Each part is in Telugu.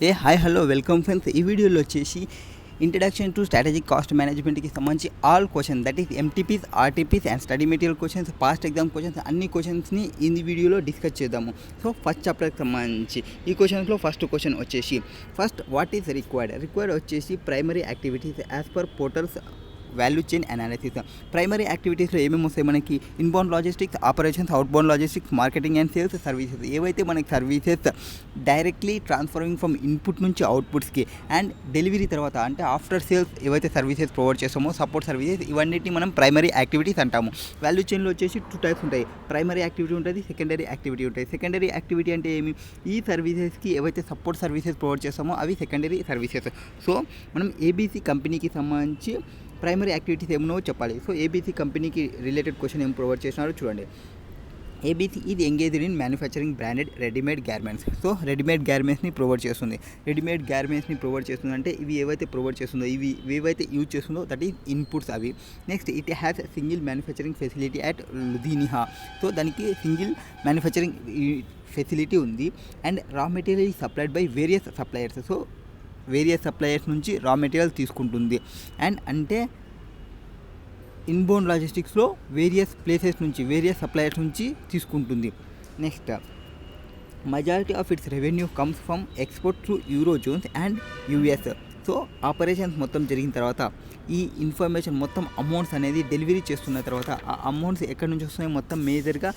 Hi hello welcome friends. ఈ వీడియోలో వచ్చేసి ఇంట్రడక్షన్ టు స్ట్రాటజిక్ కాస్ట్ మేనేజ్మెంట్కి సంబంధించి all question that is MTPs, RTPs and study material questions, past exam questions అన్ని క్వశ్చన్స్ని ఈ వీడియోలో డిస్కస్ చేద్దాము. సో ఫస్ట్ చాప్టర్కి సంబంధించి ఈ క్వశ్చన్స్లో ఫస్ట్ క్వశ్చన్ వచ్చేసి వాట్ ఈస్ రిక్వైర్డ్ వచ్చేసి primary activities as per portals value chain analysis. Primary యాక్టివిటీస్లో ఏమేమి వస్తాయి మనకి? Inbound logistics, operations, outbound logistics, marketing and sales, services. ఏవైతే మనకి services directly transferring from input నుంచి అవుట్పుట్స్కి అండ్ డెలివరీ తర్వాత అంటే ఆఫ్టర్ సేల్స్ ఏవైతే సర్వీసెస్ ప్రొవైడ్ చేస్తామో సపోర్ట్ సర్వీసెస్, ఇవన్నిటిని మనం ప్రైమరీ యాక్టివిటీస్ అంటాము. వాల్యూ చైన్లో వచ్చేసి 2 టైప్స్ ఉంటాయి. ప్రైమరీ యాక్టివిటీ ఉంటుంది, సెకండరీ యాక్టివిటీ ఉంటుంది. సెకండరీ యాక్టివిటీ అంటే ఏమి? ఈ సర్వీసెస్కి ఏవైతే సపోర్ట్ సర్వీసెస్ ప్రొవైడ్ చేస్తామో అవి సెకండరీ సర్వీసెస్. సో మనం ఏబీసీ కంపెనీకి సంబంధించి ప్రైమరీ యాక్టివిటీస్ ఏమో చెప్పాలి. సో ఏబీసీ కంపెనీకి రిలేటెడ్ క్వశ్చన్ ఏం ప్రొవైడ్ చేసినారో చూడండి. ఏబీసీ ఇది engaged in manufacturing branded readymade garments. So readymade గార్మెంట్స్ని ప్రొవైడ్ చేస్తుంది. రెడీమేడ్ గార్మెంట్స్ని ప్రొవైడ్ చేస్తుంది అంటే ఇవి ఏవైతే ప్రొవైడ్ చేస్తుందో ఏవైతే యూజ్ చేస్తుందో దట్ ఈస్ ఇన్పుట్స్ అవి. Next it has single manufacturing facility at Ludhiana. So దానికి సింగిల్ మ్యానుఫ్యాక్చరింగ్ ఫెసిలిటీ ఉంది. And raw material is supplied by various suppliers. So various suppliers నుంచి రా మెటీరియల్ తీసుకుంటుంది. అండ్ అంటే ఇన్బౌండ్ లాజిస్టిక్స్లో వేరియస్ ప్లేసెస్ నుంచి వేరియస్ సప్లయర్స్ నుంచి తీసుకుంటుంది. Next majority of its revenue comes from export to euro zones and US. So operations మొత్తం జరిగిన తర్వాత ఈ ఇన్ఫర్మేషన్ మొత్తం అమౌంట్స్ అనేది డెలివరీ చేస్తున్న తర్వాత ఆ అమౌంట్స్ ఎక్కడి నుంచి వస్తున్నాయి? మొత్తం మేజర్గా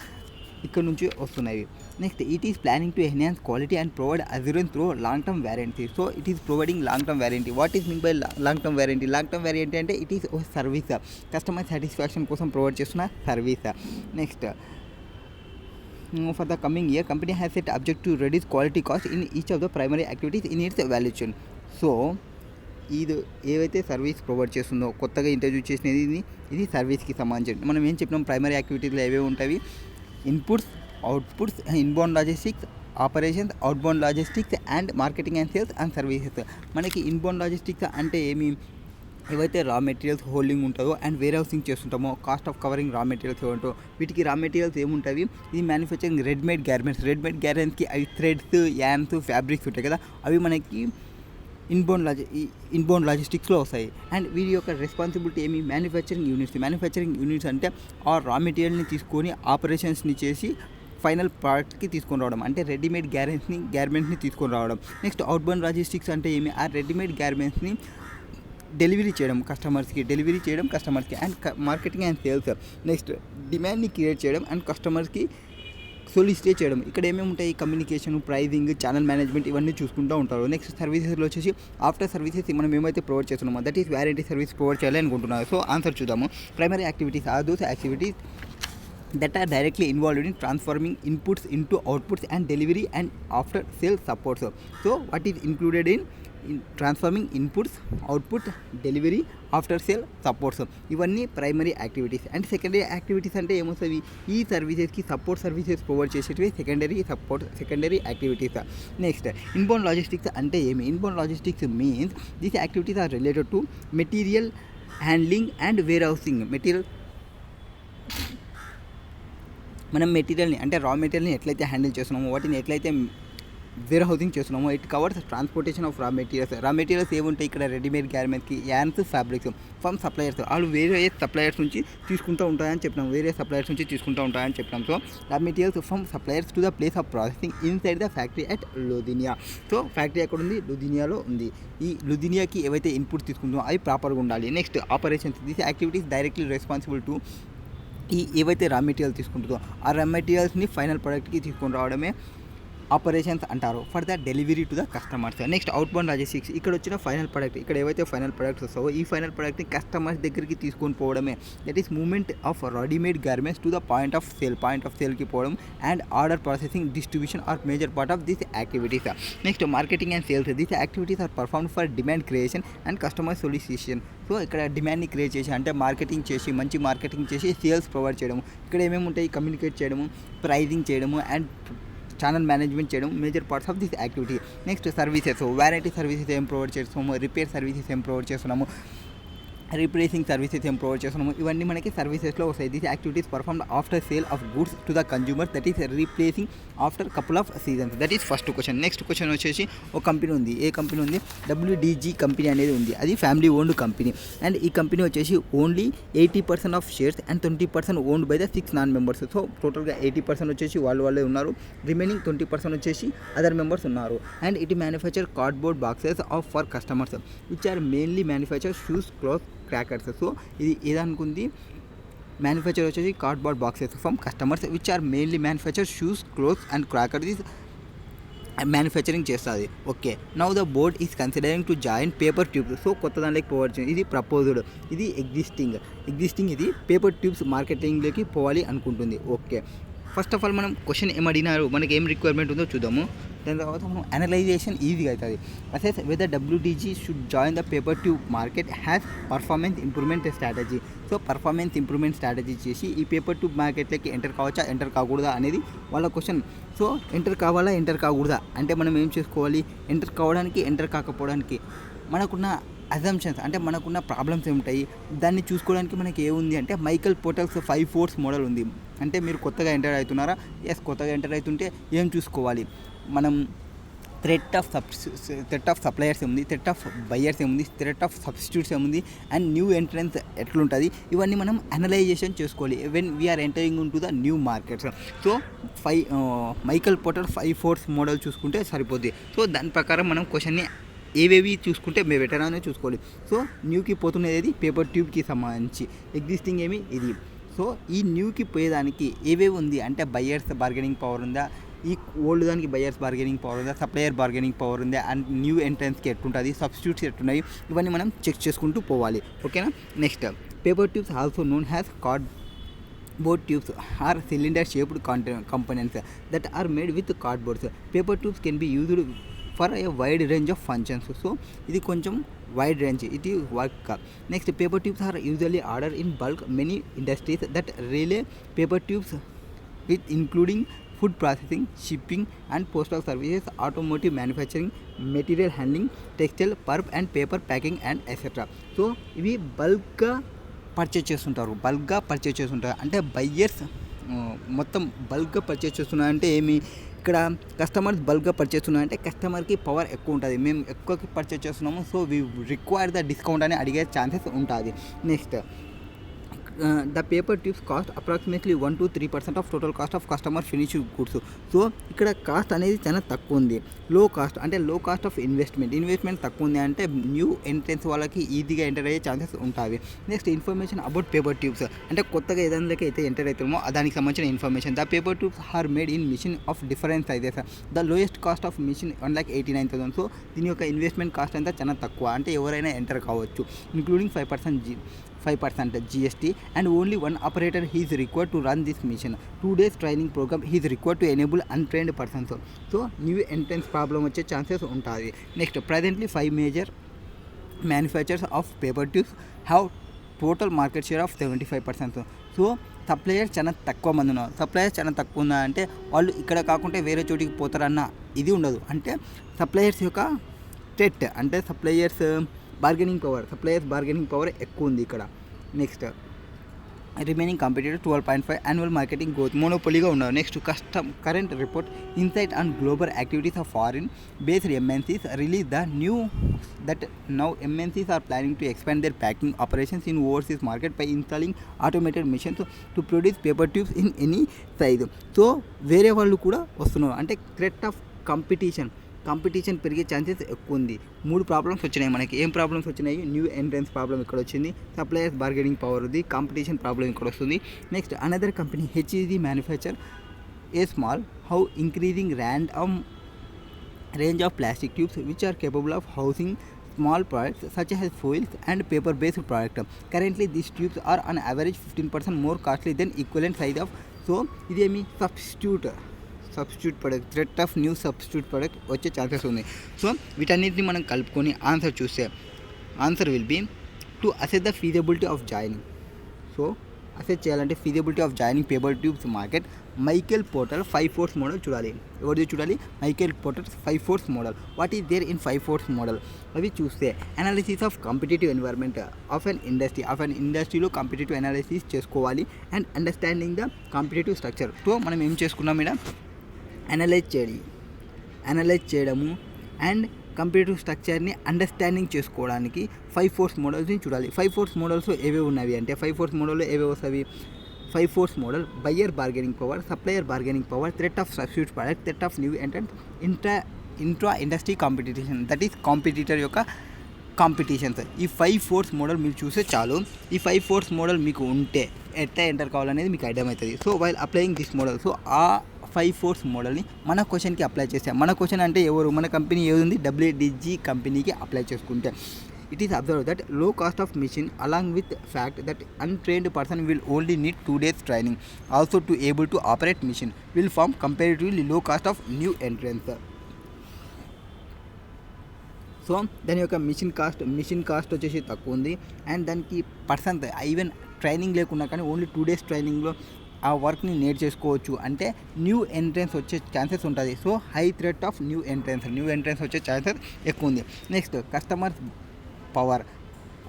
ఇక్కడ నుంచి వస్తున్నాయి. Next it is planning to enhance quality and provide assurance through long term warranty. So it is providing long term warranty. What is mean by long term warranty? Long term warranty అంటే ఇట్ ఈస్ ఓ సర్వీస్, కస్టమర్ సాటిస్ఫాక్షన్ కోసం ప్రొవైడ్ చేస్తున్న service. Next for the coming year company has set object to reduce quality cost in each of the primary activities in its value chain. So ఇది ఏవైతే సర్వీస్ ప్రొవైడ్ చేస్తుందో కొత్తగా ఇంట్రడ్యూస్ చేసినది ఇది సర్వీస్కి సంబంధించి. మనం ఏం చెప్పినాం? ప్రైమరీ యాక్టివిటీస్లో ఏవేవి ఉంటాయి? Inputs, outputs, inbound logistics, operations, outbound logistics and marketing and sales and services. మనకి ఇన్బౌండ్ లాజిస్టిక్స్ అంటే ఏమి? ఏవైతే రా మెటీరియల్స్ హోల్డింగ్ ఉంటుందో అండ్ వేర్ హౌసింగ్ చేస్తుంటామో, cost of covering raw materials ఏముంటాయో వీటికి రా మెటీరియల్స్ ఏముంటాయి? ఇది మ్యానుఫ్యాక్చరింగ్ రెడీమేడ్ గార్మెంట్స్కి అవి థ్రెడ్స్, యాన్స్, ఫ్యాబ్రిక్స్ ఉంటాయి కదా, అవి మనకి ఇన్బౌండ్ లాజిస్టిక్స్లో వస్తాయి. అండ్ వీరి యొక్క రెస్పాన్సిబిలిటీ ఏమి? మ్యానుఫ్యాక్చరింగ్ యూనిట్స్ అంటే ఆ రా మెటీరియల్ని తీసుకొని ఆపరేషన్స్ని చేసి ఫైనల్ ప్రోడక్ట్కి తీసుకొని రావడం అంటే రెడీమేడ్ గార్మెంట్స్ని తీసుకొని రావడం. నెక్స్ట్ అవుట్బౌండ్ లాజిస్టిక్స్ అంటే ఏమి? ఆ రెడీమేడ్ గార్మెంట్స్ని డెలివరీ చేయడం కస్టమర్స్కి and marketing and sales. Next డిమాండ్ని క్రియేట్ చేయడం అండ్ కస్టమర్స్కి సొలిసిటేట్ చేయడం. ఇక్కడ ఏమేమి ఉంటాయి? కమ్యూనికేషన్, ప్రైజింగ్, ఛానల్ మేనేజ్మెంట్ ఇవన్నీ చూసుకుంటూ ఉంటారు. నెక్స్ట్ సర్వీసెస్లో వచ్చేసి ఆఫ్టర్ సర్వీసెస్ మనం ఏమైతే ప్రొవైడ్ చేస్తున్నామో that is warranty service provide చేయాలి అనుకుంటున్నారు. సో ఆన్సర్ చూద్దాము. Primary activities are those activities that are directly involved in transforming inputs into outputs and delivery and after sales supports. So what is included in transforming inputs, output, delivery, after sale supports? ఇవన్నీ primary activities. And secondary activities అంటే ఏమొస్తుంది? ఈ సర్వీసెస్కి సపోర్ట్ సర్వీసెస్ ప్రొవైడ్ చేసేటివి secondary activities. Next inbound logistics అంటే ఏమి? Inbound logistics means these activities are related to material handling and warehousing. మనం మెటీరియల్ని అంటే రా మెటీరియల్ని ఎట్లయితే హ్యాండిల్ చేస్తున్నామో, వాటిని ఎట్లయితే వేర్ హౌసింగ్ చేస్తున్నామో, it covers transportation of raw materials ఏముంటాయి ఇక్కడ? రెడీమేడ్ గార్మెంట్స్కి యాన్స్, ఫ్యాబ్రిక్స్ ఫ్రమ్ సప్లయర్స్. వాళ్ళు వేరే సప్లయర్స్ నుంచి తీసుకుంటూ ఉంటాయని చెప్పినాం. So raw materials from suppliers to the place of processing inside the factory at Ludhiana. So factory ఎక్కడ ఉంది? లుధినియాలో ఉంది. ఈ లుధినియాకి ఏవైతే ఇన్పుట్ తీసుకుంటామో అవి ప్రాపర్గా ఉండాలి. Next operations. These activities directly responsible to ఏవైతే రా మెటీరియల్ తీసుకుంటుందో ఆ రా మెటీరియల్స్ని ఫైనల్ ప్రోడక్ట్కి తీసుకొని రావడమే ఆపరేషన్స్ అంటారు for the delivery to the customers. Next outbound logistics. ఇక్కడ వచ్చిన ఫైనల్ ప్రోడక్ట్, ఇక్కడ ఏవైతే ఫైనల్ ప్రోడక్ట్స్ వస్తావో ఈ ఫైనల్ ప్రోడక్ట్ని కస్టమర్స్ దగ్గరికి తీసుకొని పోవడమే that is movement of readymade garments to the point of సేల్కి పోవడం and order processing, distribution are major part of this activities. Next marketing and sales. These activities are performed for demand creation and customer solicitation. So ఇక్కడ డిమాండ్ని క్రియేట్ చేసి అంటే మంచి మార్కెటింగ్ చేసి సేల్స్ ప్రొవైడ్ చేయడము. ఇక్కడ ఏమేమి ఉంటాయి? కమ్యూనికేట్ చేయడము, ప్రైజింగ్ చేయడము అండ్ ఛానల్ మేనేజ్మెంట్ చేయడం major parts of this activity. Next services. Warranty services ఏం ప్రొవైడ్ చేస్తున్నాము, రిపేర్ సర్వీసెస్ ఏం ప్రొవైడ్ చేస్తున్నాము, రీప్లేసింగ్ సర్వీసెస్ ఏం ప్రొవైడ్ చేస్తున్నాము, ఇవన్నీ మనకి సర్వీసెస్లో వస్తాయి. These activities performed after sale of goods to the consumer, that is replacing after couple of seasons. That is first question. Next question వచ్చేసి ఒక కంపెనీ ఉంది. ఏ కంపెనీ ఉంది? WDG కంపెనీ అనేది ఉంది. అది ఫ్యామిలీ ఓన్డ్ కంపెనీ. అండ్ ఈ కంపెనీ వచ్చేసి only 80% of shares and 20% owned by the 6 non members. So టోటల్గా 80% వచ్చేసి వాళ్ళే ఉన్నారు, రిమైనింగ్ 20% వచ్చేసి అదర్ మెంబర్స్ ఉన్నారు. And it manufacture cardboard boxes of for customers which are mainly manufacture shoes, cloth, crackers. So ఇది ఏదనుకుంది, మ్యానుఫ్యాక్చర్ వచ్చేసి cardboard boxes from customers which are mainly manufacture shoes, clothes and crackers manufacturing చేస్తుంది. Okay, now the board is considering to join paper tubes. So కొత్త దానిలోకి పోవచ్చు. ఇది ప్రపోజ్డ్, ఇది ఎగ్జిస్టింగ్ ఇది పేపర్ ట్యూబ్స్ మార్కెటింగ్లోకి పోవాలి అనుకుంటుంది. ఓకే, ఫస్ట్ ఆఫ్ ఆల్ మనం క్వశ్చన్ ఏం అడిగినారు, మనకి ఏం రిక్వైర్మెంట్ ఉందో చూద్దాము. దాని తర్వాత మనం అనలైజేషన్ ఈజీగా అవుతుంది. Assess whether WDG should join the paper tube market has performance improvement strategy. So performance improvement strategy చేసి ఈ పేపర్ ట్యూబ్ మార్కెట్లోకి ఎంటర్ కావచ్చా, ఎంటర్ కాకూడదా అనేది వాళ్ళ క్వశ్చన్. సో ఎంటర్ కావాలా, ఎంటర్ కాకూడదా అంటే మనం ఏం చేసుకోవాలి, ఎంటర్ కావడానికి, ఎంటర్ కాకపోవడానికి మనకున్న అజంప్షన్స్ అంటే మనకున్న ప్రాబ్లమ్స్ ఏముంటాయి, దాన్ని చూసుకోవడానికి మనకి ఏముంది అంటే మైకల్ పోర్టల్స్ 5 ఫోర్స్ మోడల్ ఉంది. అంటే మీరు కొత్తగా ఎంటర్ అవుతున్నారా? ఎస్, కొత్తగా ఎంటర్ అవుతుంటే ఏం చూసుకోవాలి మనం? థ్రెట్ ఆఫ్ సప్లయర్స్ ఏముంది, థ్రెట్ ఆఫ్ బయర్స్ ఏముంది, థ్రెట్ ఆఫ్ సబ్స్టిట్యూట్స్ ఏముంది, అండ్ న్యూ ఎంట్రన్స్ ఎట్లుంటుంది, ఇవన్నీ మనం అనలైజేషన్ చేసుకోవాలి when we are entering in to the new markets. So Michael Porter 5 force model చూసుకుంటే సరిపోద్ది. సో దాని ప్రకారం మనం క్వశ్చన్ని ఏవేవి చూసుకుంటే బెటర్ అనేది చూసుకోవాలి. సో న్యూకి పోతున్నది పేపర్ ట్యూబ్కి సంబంధించి, ఎగ్జిస్టింగ్ ఏమి ఇది. సో ఈ న్యూకి పోయేదానికి ఏవేవి ఉంది అంటే బయర్స్ బార్గెనింగ్ పవర్ ఉందా, ఈ ఓల్డ్ దానికి బయర్స్ బార్గెనింగ్ పవర్ ఉందా, సప్లయర్ బార్గెనింగ్ పవర్ ఉందా, అండ్ న్యూ ఎంట్రన్స్కి ఎట్లుంటుంది, సబ్స్టిట్యూట్స్ ఎట్లున్నాయి, ఇవన్నీ మనం చెక్ చేసుకుంటూ పోవాలి. ఓకేనా? Next, paper tubes also known has cardboard tubes are cylinder shaped components that are made with cardboards. Paper tubes can be used for a wide range of functions. So ఇది కొంచెం wide range ఇది work. Next, paper tubes are usually order in bulk. Many industries that rely paper tubes with including food processing, shipping and postal services, automotive manufacturing, material handling, textile, pulp and paper packing and etc. So ఇవి బల్క్గా పర్చేజ్ చేస్తుంటారు. అంటే బయ్యర్స్ మొత్తం బల్క్గా పర్చేజ్ చేస్తున్నారంటే ఏమి, ఇక్కడ కస్టమర్స్ బల్క్గా పర్చేజ్ చేస్తున్నారంటే కస్టమర్కి పవర్ ఎక్కువ ఉంటుంది, మేము ఎక్కువకి పర్చేజ్ చేస్తున్నాము, so we require the discount అని అడిగే ఛాన్సెస్ ఉంటుంది. Next, the paper tubes cost approximately 1 to 3% of total cost of customer finished goods. So ఇక్కడ కాస్ట్ అనేది చాలా తక్కువ ఉంది. లో కాస్ట్ ఆఫ్ ఇన్వెస్ట్మెంట్ తక్కువ ఉంది అంటే న్యూ ఎంట్రెన్స్ వాళ్ళకి ఈజీగా ఎంటర్ అయ్యే ఛాన్సెస్ ఉంటాయి. Next, information about paper tubes అంటే కొత్తగా ఏదానికి అయితే ఎంటర్ అవుతామో దానికి సంబంధించిన information. The paper tubes are made in machine of different sizes. The lowest cost of machine 1,89,000. So దీని యొక్క ఇన్వెస్ట్మెంట్ కాస్ట్ అంతా చాలా తక్కువ, అంటే ఎవరైనా ఎంటర్ కావచ్చు, including 5% GST, and only one operator is required to run this mission. 2 days training program is required to enable untrained persons. So new entrance problem వచ్చే ఛాన్సెస్ ఉంటుంది. Next, presently 5 major manufacturers of paper tubes have total market share of 75%. So suppliers చాలా తక్కువ మంది ఉన్నారు. సప్లయర్స్ చాలా తక్కువ ఉన్నా అంటే వాళ్ళు ఇక్కడ కాకుండా వేరే చోటికి పోతారన్న ఇది ఉండదు. అంటే సప్లయర్స్ యొక్క థ్రెట్ అంటే సప్లయర్స్ బార్గెనింగ్ పవర్ ఎక్కువ ఉంది ఇక్కడ. Next, remaining competitor 12.5 annual marketing growth, మోనోపోలీగా ఉన్నారు. Next, current report insight and global activities of foreign based MNCs release the new that now MNCs are planning to expand their packing operations in overseas market by installing automated machines to produce paper tubes in any size. So వేరే వాళ్ళు కూడా వస్తున్నారు. అంటే థ్రెట్ ఆఫ్ కాంపిటీషన్ పెరిగే ఛాన్సెస్ ఎక్కువ ఉంది. 3 ప్రాబ్లమ్స్ వచ్చినాయి మనకి. ఏం ప్రాబ్లమ్స్ వచ్చినాయి? న్యూ ఎంట్రన్స్ ప్రాబ్లమ్ ఇక్కడ వచ్చింది, సప్లయర్స్ బార్గెనింగ్ పవర్ ఉంది, కాంపిటీషన్ ప్రాబ్లమ్ ఇక్కడ వస్తుంది. Next, another company HEG manufacture a small how increasing range of plastic tubes which are capable of housing small products such as foils and paper based products. Currently these tubes are on average 15% more costly than equivalent size of. So ఇదేమి substitute product, threat of new substitute product వచ్చే ఛాన్సెస్ ఉన్నాయి. సో వీటన్నిటిని మనం కలుపుకొని ఆన్సర్ చూస్తే answer will be to assess the feasibility of joining. So assess చేయాలంటే feasibility of joining paper tubes market Michael Porter 5 force model చూడాలి. ఎవరిది చూడాలి? Michael Porter 5 force model. What is there in 5 force model? అవి చూస్తే analysis of competitive environment of an ఇండస్ట్రీలో కాంపిటేటివ్ అనాలిసిస్ చేసుకోవాలి and understanding the competitive structure. So మనం ఏం చేసుకున్నాం ఇక్కడ? అనలైజ్ చేయడము అండ్ కంప్యూటర్ స్ట్రక్చర్ని అండర్స్టాండింగ్ చేసుకోవడానికి 5 ఫోర్స్ మోడల్స్ని చూడాలి. 5 ఫోర్స్ మోడల్స్ ఏవేవి ఉన్నవి అంటే 5 ఫోర్స్ మోడల్లో ఏవేవి వస్తాయి? 5 force model buyer bargaining power, supplier bargaining power, threat of substitute product, threat of new entrance, intra industry competition, that is competitor యొక్క కాంపిటీషన్స్. ఈ 5 ఫోర్స్ మోడల్ మీరు చూస్తే చాలు. ఈ 5 ఫోర్స్ మోడల్ మీకు ఉంటే ఎట్లా ఎంటర్ కావాలనేది మీకు అర్థమవుతుంది. So while applying this model, so ఆ 5 ఫోర్స్ మోడల్ని మన క్వశ్చన్కి అప్లై చేస్తాం. మన క్వశ్చన్ అంటే ఎవరు? మన కంపెనీ ఏది ఉంది? WDG కంపెనీకి అప్లై చేసుకుంటే it is observed that low cost of machine along with fact that untrained person will only need 2 days training also to able to operate machine will form comparatively low cost of new entrants. So దాని యొక్క మిషన్ కాస్ట్ వచ్చేసి తక్కువ ఉంది అండ్ దానికి పర్సన్ ఈవెన్ ట్రైనింగ్ లేకున్నా కానీ ఓన్లీ 2 days ట్రైనింగ్లో ఆ వర్క్ని నేర్చేసుకోవచ్చు. అంటే న్యూ ఎంట్రన్స్ వచ్చే ఛాన్సెస్ ఉంటుంది. So high threat of new entrance వచ్చే ఛాన్సెస్ ఎక్కువ ఉంది. Next customer power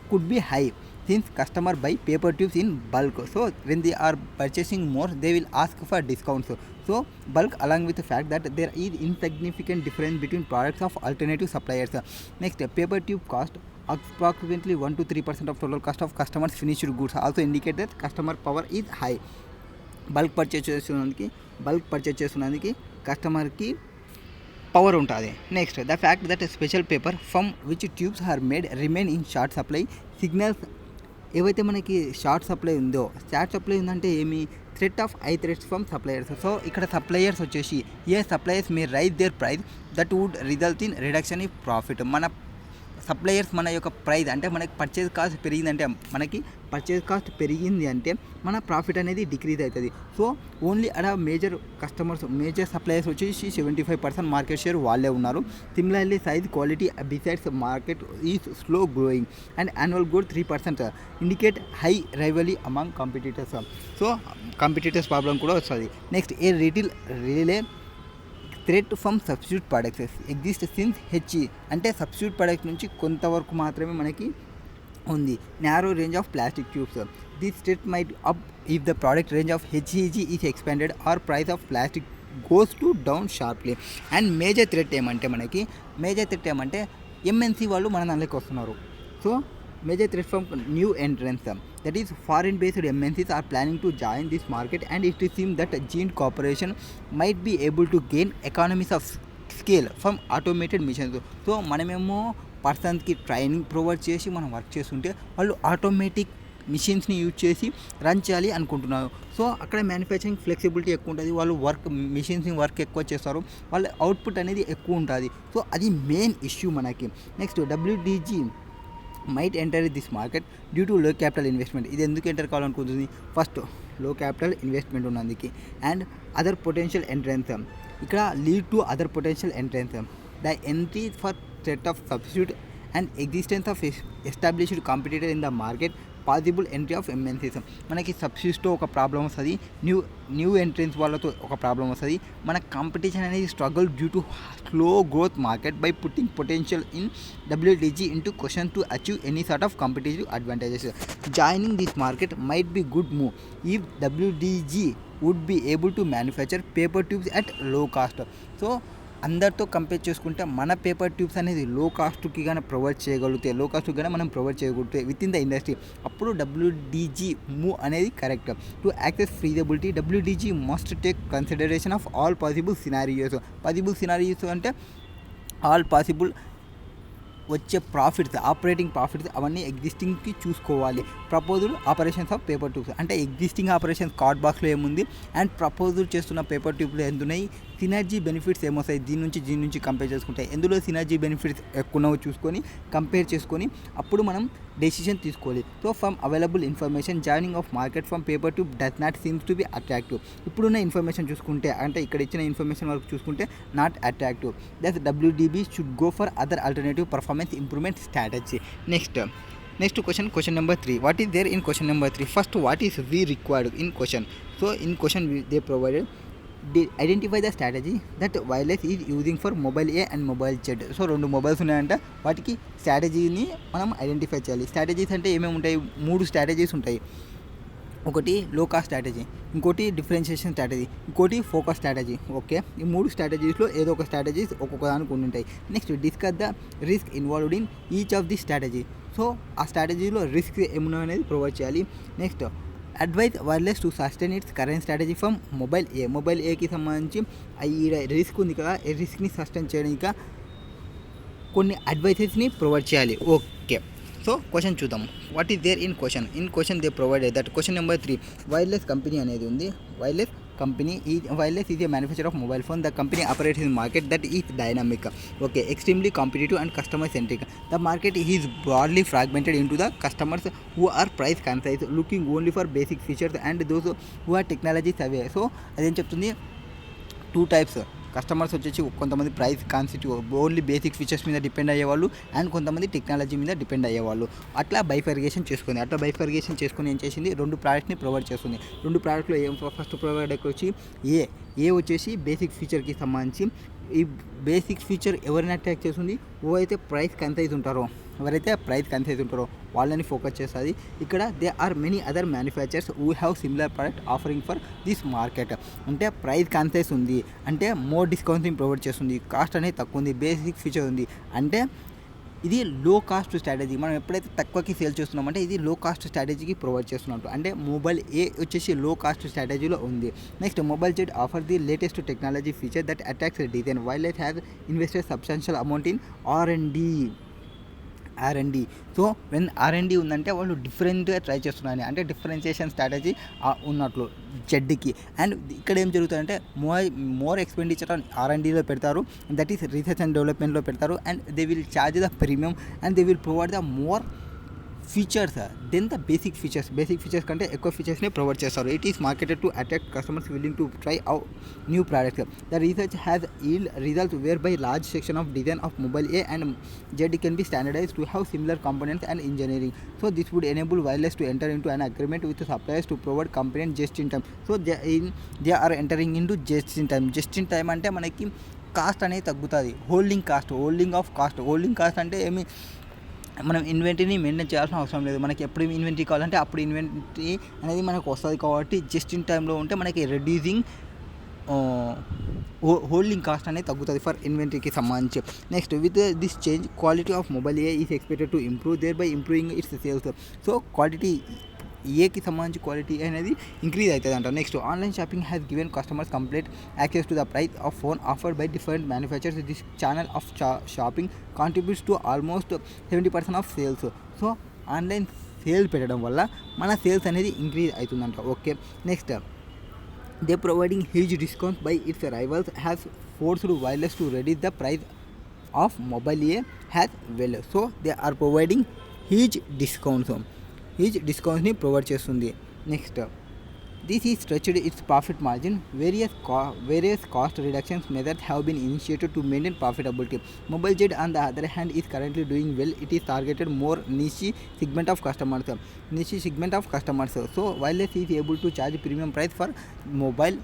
could be high since customer buy paper tubes in bulk, so when they are purchasing more they will ask for discounts. So bulk along with the fact that there is insignificant difference between products of alternative suppliers. Next, paper tube cost approximately 1 to 3% of total cost of customers finished goods also indicate that customer power is high. Bulk purchase చేస్తున్నందుకు కస్టమర్కి పవర్ ఉంటుంది. Next the fact that special paper from which tubes are made remain in short supply signals. ఏవైతే మనకి షార్ట్ సప్లై ఉందంటే ఏమి? Threat of high threats from suppliers. So ఇక్కడ సప్లయర్స్ వచ్చేసి suppliers may rise their price that would result in reduction in profit. మన సప్లయర్స్ మన యొక్క ప్రైస్ అంటే మనకి పర్చేజ్ కాస్ట్ పెరిగింది అంటే మన ప్రాఫిట్ అనేది డిక్రీజ్ అవుతుంది. సో ఓన్లీ అక్కడ మేజర్ సప్లయర్స్ వచ్చేసి 75% మార్కెట్ షేర్ వాళ్ళే ఉన్నారు. Similarly size quality besides market is slow growing and annual growth 3% indicate high rivalry among competitors. So competitors problem కూడా వస్తుంది. Next a retail relay threat from substitute products exist since HE అంటే సబ్స్టిట్యూట్ ప్రొడక్ట్ నుంచి కొంతవరకు మాత్రమే మనకి ఉంది. Narrow range of plastic tubes this threat might up if the product range of HEG is expanded or price of plastic goes to down sharply. And major threat ఏమంటే ఎంఎన్సీ వాళ్ళు మన దానిలోకి వస్తున్నారు. సో major threat from new entrants, that is foreign based MNCs are planning to join this market and it seems that Gene Corporation might be able to gain economies of scale from automated missions. So మనమేమో పర్సన్స్కి ట్రైనింగ్ ప్రొవైడ్ చేసి మనం వర్క్ చేస్తుంటే వాళ్ళు ఆటోమేటిక్ మిషన్స్ని యూజ్ చేసి రన్ చేయాలి అనుకుంటున్నారు. సో అక్కడ మ్యానుఫ్యాక్చరింగ్ ఫ్లెక్సిబిలిటీ ఎక్కువ ఉంటుంది. వాళ్ళు మిషన్స్ని వర్క్ ఎక్కువ చేస్తారు, వాళ్ళ అవుట్పుట్ అనేది ఎక్కువ ఉంటుంది. సో అది మెయిన్ ఇష్యూ మనకి. Next WDG might enter this market due to లో క్యాపిటల్ ఇన్వెస్ట్మెంట్. ఇది ఎందుకు ఎంటర్ కావాలనుకుంటుంది? ఫస్ట్ లో క్యాపిటల్ ఇన్వెస్ట్మెంట్ ఉన్నందుకు అండ్ అదర్ పొటెన్షియల్ ఎంట్రన్స్. ఇక్కడ lead to other potential entrance. The entry for threat of substitute and existence of established competitor in the market, possible entry of MNCs. మనకి సబ్స్టిట్యూట్స్తో ఒక ప్రాబ్లం వస్తుంది, న్యూ ఎంట్రెన్స్ వాళ్ళతో ఒక ప్రాబ్లం వస్తుంది. మన కాంపిటీషన్ అనేది struggle due to slow growth market by putting potential in WDG into question to achieve any sort of competitive advantages. Joining this market might be good move if WDG would be able to manufacture paper tubes at low cost. So అందరితో కంపేర్ చేసుకుంటే మన పేపర్ ట్యూబ్స్ అనేది లో కాస్ట్కి కానీ ప్రొవైడ్ చేయగలిగితే విత్ ఇన్ ద ఇండస్ట్రీ, అప్పుడు WDG మూవ్ అనేది correct. To access feasibility WDG must take consideration of all possible scenarios అంటే ఆల్ పాసిబుల్ వచ్చే ప్రాఫిట్స్, ఆపరేటింగ్ ప్రాఫిట్స్ అవన్నీ ఎగ్జిస్టింగ్కి చూసుకోవాలి. Proposal operations of paper tubes అంటే ఎగ్జిస్టింగ్ ఆపరేషన్స్ కార్డ్ బాక్స్లో ఏముంది అండ్ ప్రపోజల్ చేస్తున్న పేపర్ ట్యూబ్లో ఎందున్నాయి, సినర్జీ బెనిఫిట్స్ ఏమొస్తాయి దీని నుంచి కంపేర్ చేసుకుంటే ఎందులో సినర్జీ బెనిఫిట్స్ ఎక్కువ చూసుకొని కంపేర్ చేసుకొని అప్పుడు మనం డెసిషన్ తీసుకోవాలి. So from available information joining of market from paper tube does not seems to be attractive. ఇప్పుడున్న ఇన్ఫర్మేషన్ చూసుకుంటే అంటే ఇక్కడ ఇచ్చిన ఇన్ఫర్మేషన్ వరకు చూసుకుంటే not attractive. That WDB should go for other alternative performance improvement strategy. Next question number 3. What is there in question number 3? First, what is we required in question? So in question they provided identify the strategy that wireless is using for mobile A and mobile Z. So 2 mobiles ఉన్నాయంట, వాటికి స్ట్రాటజీని మనం ఐడెంటిఫై చేయాలి. స్ట్రాటజీస్ అంటే ఏమేమి ఉంటాయి? 3 స్ట్రాటజీస్ ఉంటాయి. ఒకటి లో కాస్ట్ స్ట్రాటజీ, ఇంకోటి డిఫరెన్షియేషన్ స్ట్రాటజీ, ఇంకోటి ఫోకస్ స్ట్రాటజీ. ఓకే, ఈ 3 స్ట్రాటజీస్లో ఏదో ఒక స్ట్రాటజీస్ ఒక్కొక్క దానికి ఉంటాయి. Next discuss the risk involved in each of the strategy. So ఆ స్ట్రాటజీలో రిస్క్ ఏమున్నాయి అనేది ప్రొవైడ్ చేయాలి. Next advise wireless to sustain its current strategy from mobile A. Mobile ఏకి సంబంధించి ఈ రిస్క్ ఉంది కదా, ఈ రిస్క్ని సస్టైన్ చేయడానికి కొన్ని అడ్వైజెస్ని ప్రొవైడ్ చేయాలి. ఓకే, సో క్వశ్చన్ చూద్దాం. What is there in question they provided that question number 3 wireless company అనేది ఉంది. Wireless is a manufacturer of mobile phone. The company operates in a market that is dynamic, okay, extremely competitive and customer centric. The market is broadly fragmented into the customers who are price conscious, looking only for basic features, and those who are technology savvy. So అదేం చెప్తుంది, 2 types కస్టమర్స్ వచ్చేసి కొంతమంది ప్రైస్ కాన్సిటివ్ ఓన్లీ బేసిక్ ఫీచర్స్ మీద డిపెండ్ అయ్యేవాళ్ళు, అండ్ కొంతమంది టెక్నాలజీ మీద డిపెండ్ అయ్యేవాళ్ళు. అట్లా బైఫర్గేషన్ చేసుకుని ఏం చేసింది, 2 ప్రోడక్ట్ని ప్రొవైడ్ చేస్తుంది. 2 ప్రోడక్ట్లో ఏం ఫస్ట్ ప్రొవైడ్ వచ్చి ఏ వచ్చేసి బేసిక్ ఫీచర్కి సంబంధించి. ఈ బేసిక్ ఫీచర్ ఎవరిని అట్రాక్ట్ చేస్తుంది? ఎవరైతే ప్రైస్ కన్సైజ్ ఉంటారో వాళ్ళని ఫోకస్ చేస్తుంది. ఇక్కడ they are many other manufactures who have similar product offering for this market. అంటే ప్రైస్ కన్సైజ్ ఉంది అంటే మోర్ డిస్కౌంట్ని ప్రొవైడ్ చేస్తుంది, కాస్ట్ అనేది తక్కువ ఉంది, బేసిక్ ఫీచర్ ఉంది, అంటే ఇది లో కాస్ట్ స్ట్రాటజీ. మనం ఎప్పుడైతే తక్కువకి సేల్ చేస్తున్నామంటే ఇది లో కాస్ట్ స్ట్రాటజీకి ప్రొవైడ్ చేస్తున్నట్టు. అంటే మొబైల్ ఏ వచ్చేసి లో కాస్ట్ స్ట్రాటజీలో ఉంది. Next mobile Z offer the latest technology feature that attracts design while it have invested substantial amount in R&D. So when R&D ఉందంటే వాళ్ళు డిఫరెంట్గా ట్రై చేస్తున్నారు, అంటే డిఫరెన్షియేషన్ స్ట్రాటజీ ఉన్నట్లు జెడ్కి. అండ్ ఇక్కడ ఏం జరుగుతుందంటే మోర్ ఎక్స్పెండిచర్ ఆన్ R&Dలో పెడతారు, దట్ ఈస్ రీసెర్చ్ అండ్ డెవలప్మెంట్లో పెడతారు, and they will charge the premium and they will provide the more features then the basic features కంటే ఎక్కువ ఫీచర్స్ని ప్రొవైడ్ చేస్తారు. It is marketed to attract customers willing to try out new products. The research has yield results where by large section of design of mobile A and Z can be standardised to have similar components and engineering. So this would enable wireless to enter into an agreement with suppliers to provide company just in time. So they are entering in to just in time అంటే మనకి కాస్ట్ అనేది తగ్గుతుంది. హోల్డింగ్ కాస్ట్ అంటే ఏమి, మనం ఇన్వెంటరీని మెయింటైన్ చేయాల్సిన అవసరం లేదు. మనకి ఎప్పుడు ఇన్వెంటరీ కావాలంటే అప్పుడు ఇన్వెంటరీ అనేది మనకు వస్తుంది కాబట్టి జస్ట్ ఇన్ టైంలో ఉంటే మనకి రెడ్యూసింగ్ హోల్డింగ్ కాస్ట్ అనేది తగ్గుతుంది ఫర్ ఇన్వెంటరీకి సంబంధించి. Next with this change quality of mobile A is expected to improve their by improving its sales. So quality ఏకి సంబంధించి క్వాలిటీ అనేది ఇంక్రీజ్ అవుతుంది అంట. Next online shopping has given customers complete access to the price of phone offered by different manufacturers. This channel of shopping contributes to almost 70% of sales. So online sale పెట్టడం వల్ల మన సేల్స్ అనేది ఇంక్రీజ్ అవుతుందంట. Okay, next they providing huge discounts by its rivals has forced wireless to reduce the price of mobile A has well. So they are providing huge డిస్కౌంట్స్ని ప్రొవైడ్ చేస్తుంది. Next this is stretched its profit margin. Various cost reductions methods have been initiated to maintain profitability. Mobile Z on the other hand is currently doing well. It is targeted more niche segment of customers. So wireless is able to charge premium price for mobile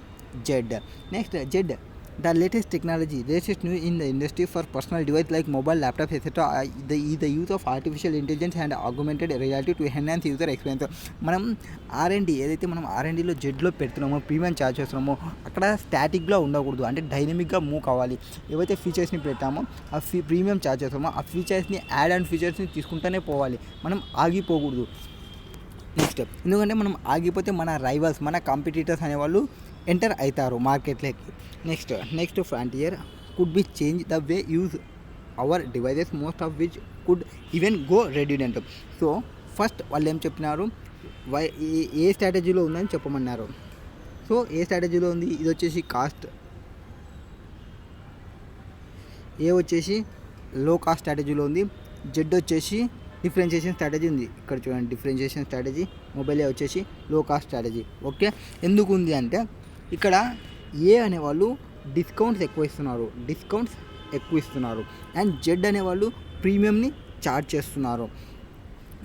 Jed. Next, Jed, the latest new in the industry for personal device like mobile, laptops, etc. The use of artificial intelligence and augmented reality to enhance user experience. మనం ఏదైతే మనం R&Dలో జెడ్లో పెడుతున్నామో, ప్రీమియం ఛార్జ్ చేస్తున్నామో, అక్కడ స్టాటిక్గా ఉండకూడదు, అంటే డైనమిక్గా మూవ్ కావాలి. ఏవైతే ఫీచర్స్ని పెట్టామో ఆ ప్రీమియం ఛార్జ్ చేస్తామో ఆ ఫీచర్స్ని యాడ్ అండ్ ఫీచర్స్ని తీసుకుంటూనే పోవాలి, మనం ఆగిపోకూడదు. నెక్స్ట్, ఎందుకంటే మనం ఆగిపోతే మన రైవల్స్, మన కాంపిటీటర్స్ అనేవాళ్ళు ఎంటర్ అవుతారు మార్కెట్లోకి. Next frontier could be change the way use our devices, most of which could even go redundant. So first వాళ్ళు ఏం చెప్పినారు, ఏ స్ట్రాటజీలో ఉందని చెప్పమన్నారు. సో ఏ స్ట్రాటజీలో ఉంది, ఇది వచ్చేసి కాస్ట్, ఏ వచ్చేసి లో కాస్ట్ స్ట్రాటజీలో ఉంది, జెడ్ వచ్చేసి డిఫరెన్షియేషన్ స్ట్రాటజీ ఉంది. ఇక్కడ చూడండి, డిఫరెన్షియేషన్ స్ట్రాటజీ, మొబైల్ ఏ వచ్చేసి లో కాస్ట్ స్ట్రాటజీ. ఓకే, ఎందుకు ఉంది అంటే ఇక్కడ ఏ అనేవాళ్ళు డిస్కౌంట్స్ ఎక్కువ ఇస్తున్నారు అండ్ జెడ్ అనేవాళ్ళు ప్రీమియంని ఛార్జ్ చేస్తున్నారు.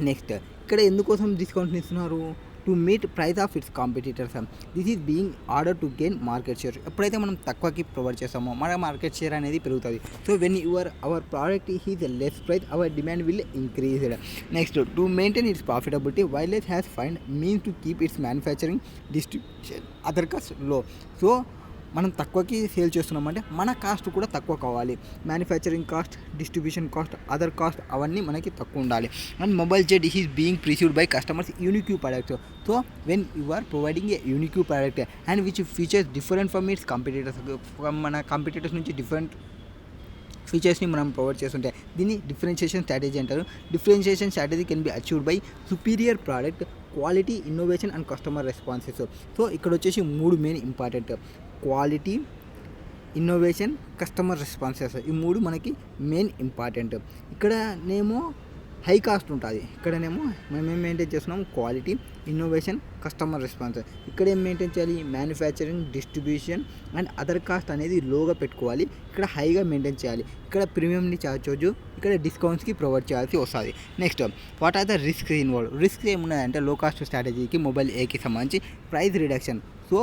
నెక్స్ట్, ఇక్కడ ఎందుకోసం డిస్కౌంట్ని ఇస్తున్నారు, to meet price of it's competitors. This is being order to gain market share. ఎప్పుడైతే మనం తక్కువకి ప్రొవైడ్ చేస్తామో మన మార్కెట్ షేర్ అనేది పెరుగుతుంది. So when our product is less price our demand will increased. Next, to maintain its profitability wireless has find means to keep its manufacturing distribution other cost low. So మనం తక్కువకి సేల్ చేస్తున్నామంటే మన కాస్ట్ కూడా తక్కువ కావాలి. Manufacturing cost, distribution cost, other cost అవన్నీ మనకి తక్కువ ఉండాలి. And mobile Z is being perceived by customers unique products. So when you are providing a unique product and which features different from it's competitors, మన కాంపిటీటర్స్ నుంచి డిఫరెంట్ ఫీచర్స్ని మనం ప్రొవైడ్ చేస్తుంటే దీన్ని డిఫరెన్షియేషన్ స్ట్రాటజీ అంటారు. Differentiation strategy can be achieved by superior product, quality, innovation and customer responses. So ఇక్కడ వచ్చేసి 3 main important: quality, innovation, customer responses. ఈ 3 మనకి మెయిన్ ఇంపార్టెంట్. ఇక్కడనేమో హై కాస్ట్ ఉంటుంది, ఇక్కడనేమో మనం ఏం మెయింటైన్ చేస్తున్నాం? Quality, innovation, customer response. ఇక్కడ ఏం మెయింటైన్ చేయాలి? Manufacturing, distribution and other cost అనేది లోగా పెట్టుకోవాలి. ఇక్కడ హైగా మెయింటైన్ చేయాలి. ఇక్కడ ప్రీమియంని చార్జ్ చేయొచ్చు, ఇక్కడ డిస్కౌంట్స్కి ప్రొవైడ్ చేయాల్సి వస్తుంది. Next, what are the risk involve? Risk ఏమున్నాయంటే లో కాస్ట్ స్ట్రాటజీకి మొబైల్ ఏకి సంబంధించి ప్రైస్ రిడక్షన్. సో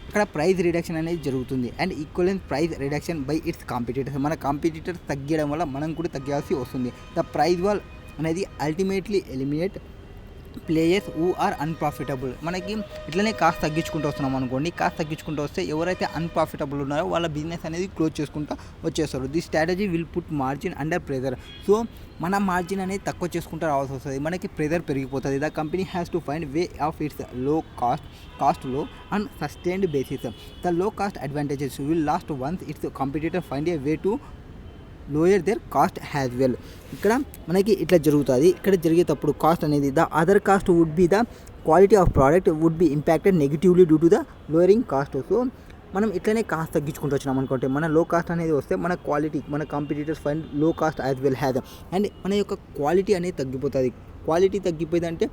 ఇక్కడ ప్రైస్ రిడక్షన్ అనేది జరుగుతుంది and equivalent price reduction by its competitors. మన కాంపిటీటర్స్ తగ్గడం వల్ల మనం కూడా తగ్గాల్సి వస్తుంది. ద ప్రైస్ వాల్ అనేది ultimately eliminate players who are unprofitable. మనకి ఇట్లనే కాస్ట్ తగ్గించుకుంటూ వస్తున్నాం అనుకోండి, కాస్ట్ తగ్గించుకుంటూ వస్తే ఎవరైతే అన్ప్రాఫిటబుల్ ఉన్నారో వాళ్ళ బిజినెస్ అనేది క్లోజ్ చేసుకుంటూ వచ్చేస్తారు. This strategy will put margin under pressure. So మన మార్జిన్ అనేది తక్కువ చేసుకుంటూ రావాల్సి వస్తుంది, మనకి ప్రెజర్ పెరిగిపోతుంది. The company has to find way of its low cost low and sustained basis. The low cost advantages will last once its competitor find a way to lower their cost as well. ఇక్కడ మనకి ఇట్లా జరుగుతుంది. ఇక్కడ జరిగేటప్పుడు కాస్ట్ అనేది the other cost would be the quality of product would be impacted negatively due to the lowering cost. So మనం ఇట్లనే కాస్ట్ తగ్గించుకుంటూ వచ్చినాం అనుకుంటే మన లో కాస్ట్ అనేది వస్తే మన క్వాలిటీ, మన కాంపిటీటర్స్ ఫైండ్ లో cost as well has and మన యొక్క క్వాలిటీ అనేది తగ్గిపోతుంది. క్వాలిటీ తగ్గిపోయిందంటే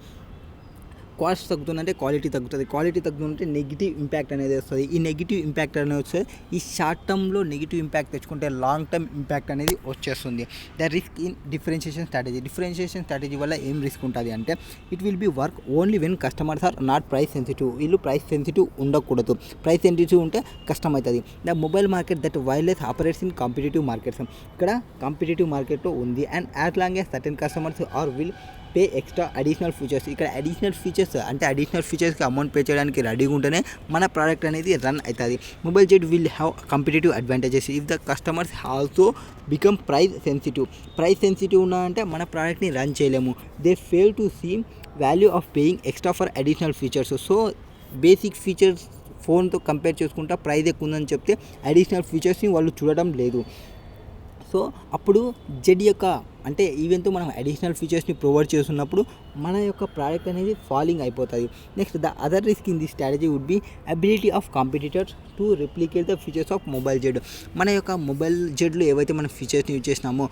కాస్ట్ తగ్గుతుందంటే క్వాలిటీ తగ్గుతుంది, క్వాలిటీ తగ్గుతుంటే నెగిటివ్ ఇంపాక్ట్ అనేది వస్తుంది. ఈ నెగిటివ్ ఇంపాక్ట్ అనేది వస్తే ఈ షార్ట్ టర్మ్లో నెగిటివ్ ఇంపాక్ట్ తెచ్చుకుంటే లాంగ్ టర్మ్ ఇంపాక్ట్ అనేది వచ్చేస్తుంది. The risk in differentiation strategy. Differentiation strategy వల్ల ఏం రిస్క్ ఉంటుంది అంటే it will be work only when customers are not price sensitive. వీళ్ళు ప్రైస్ సెన్సిటివ్ ఉండకూడదు. ప్రైస్ సెన్సిటివ్ ఉంటే కష్టం అవుతుంది. The mobile market that wireless operates in competitive markets. ఇక్కడ కాంపిటేటివ్ మార్కెట్లో ఉంది and as long as certain customers are will pay extra additional features. ఇక్కడ అడిషనల్ ఫీచర్స్ అంటే అడిషనల్ ఫీచర్స్కి అమౌంట్ పే చేయడానికి రెడీగా ఉంటేనే మన ప్రోడక్ట్ అనేది రన్ అవుతుంది. Mobile Z will have competitive advantages if the customers also become price sensitive. Price sensitive ఉన్నాయంటే మన ప్రోడక్ట్ని రన్ చేయలేము. They fail to see value of paying extra for additional features. So basic features ఫోన్తో కంపేర్ చేసుకుంటా ప్రైస్ ఎక్కువ ఉందని చెప్తే అడిషనల్ ఫీచర్స్ని వాళ్ళు చూడడం లేదు. సో అప్పుడు జెడ్ యొక్క అంటే ఈవెంతో మనం అడిషనల్ ఫీచర్స్ని ప్రొవైడ్ చేస్తున్నప్పుడు మన యొక్క ప్రోడక్ట్ అనేది ఫాలింగ్ అయిపోతుంది. Next, the other risk in the strategy would be ability of competitors to replicate the features of mobile Z. మన యొక్క మొబైల్ జెడ్లో ఏవైతే మనం ఫీచర్స్ని యూజ్ చేసినామో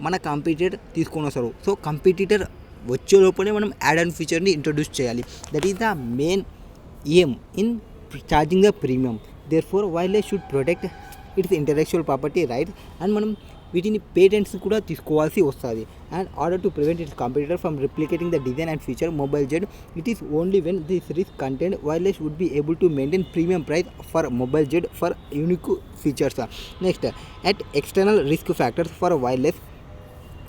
మన కాంపిటీటర్ తీసుకొని వస్తారు. సో కాంపిటీటర్ వచ్చే లోపలే మనం యాడ్ ఆన్ ఫీచర్ని ఇంట్రొడ్యూస్ చేయాలి. That is the main aim in charging the premium. Therefore wireless should protect its intellectual property right and మనం వీటిని పేటెంట్స్ కూడా తీసుకోవాల్సి వస్తుంది. And order to prevent its competitor from replicating the design and feature mobile Z it is only when this risk content wireless would be able to maintain premium price for mobile Z for unique features. Next, at external risk factors for wireless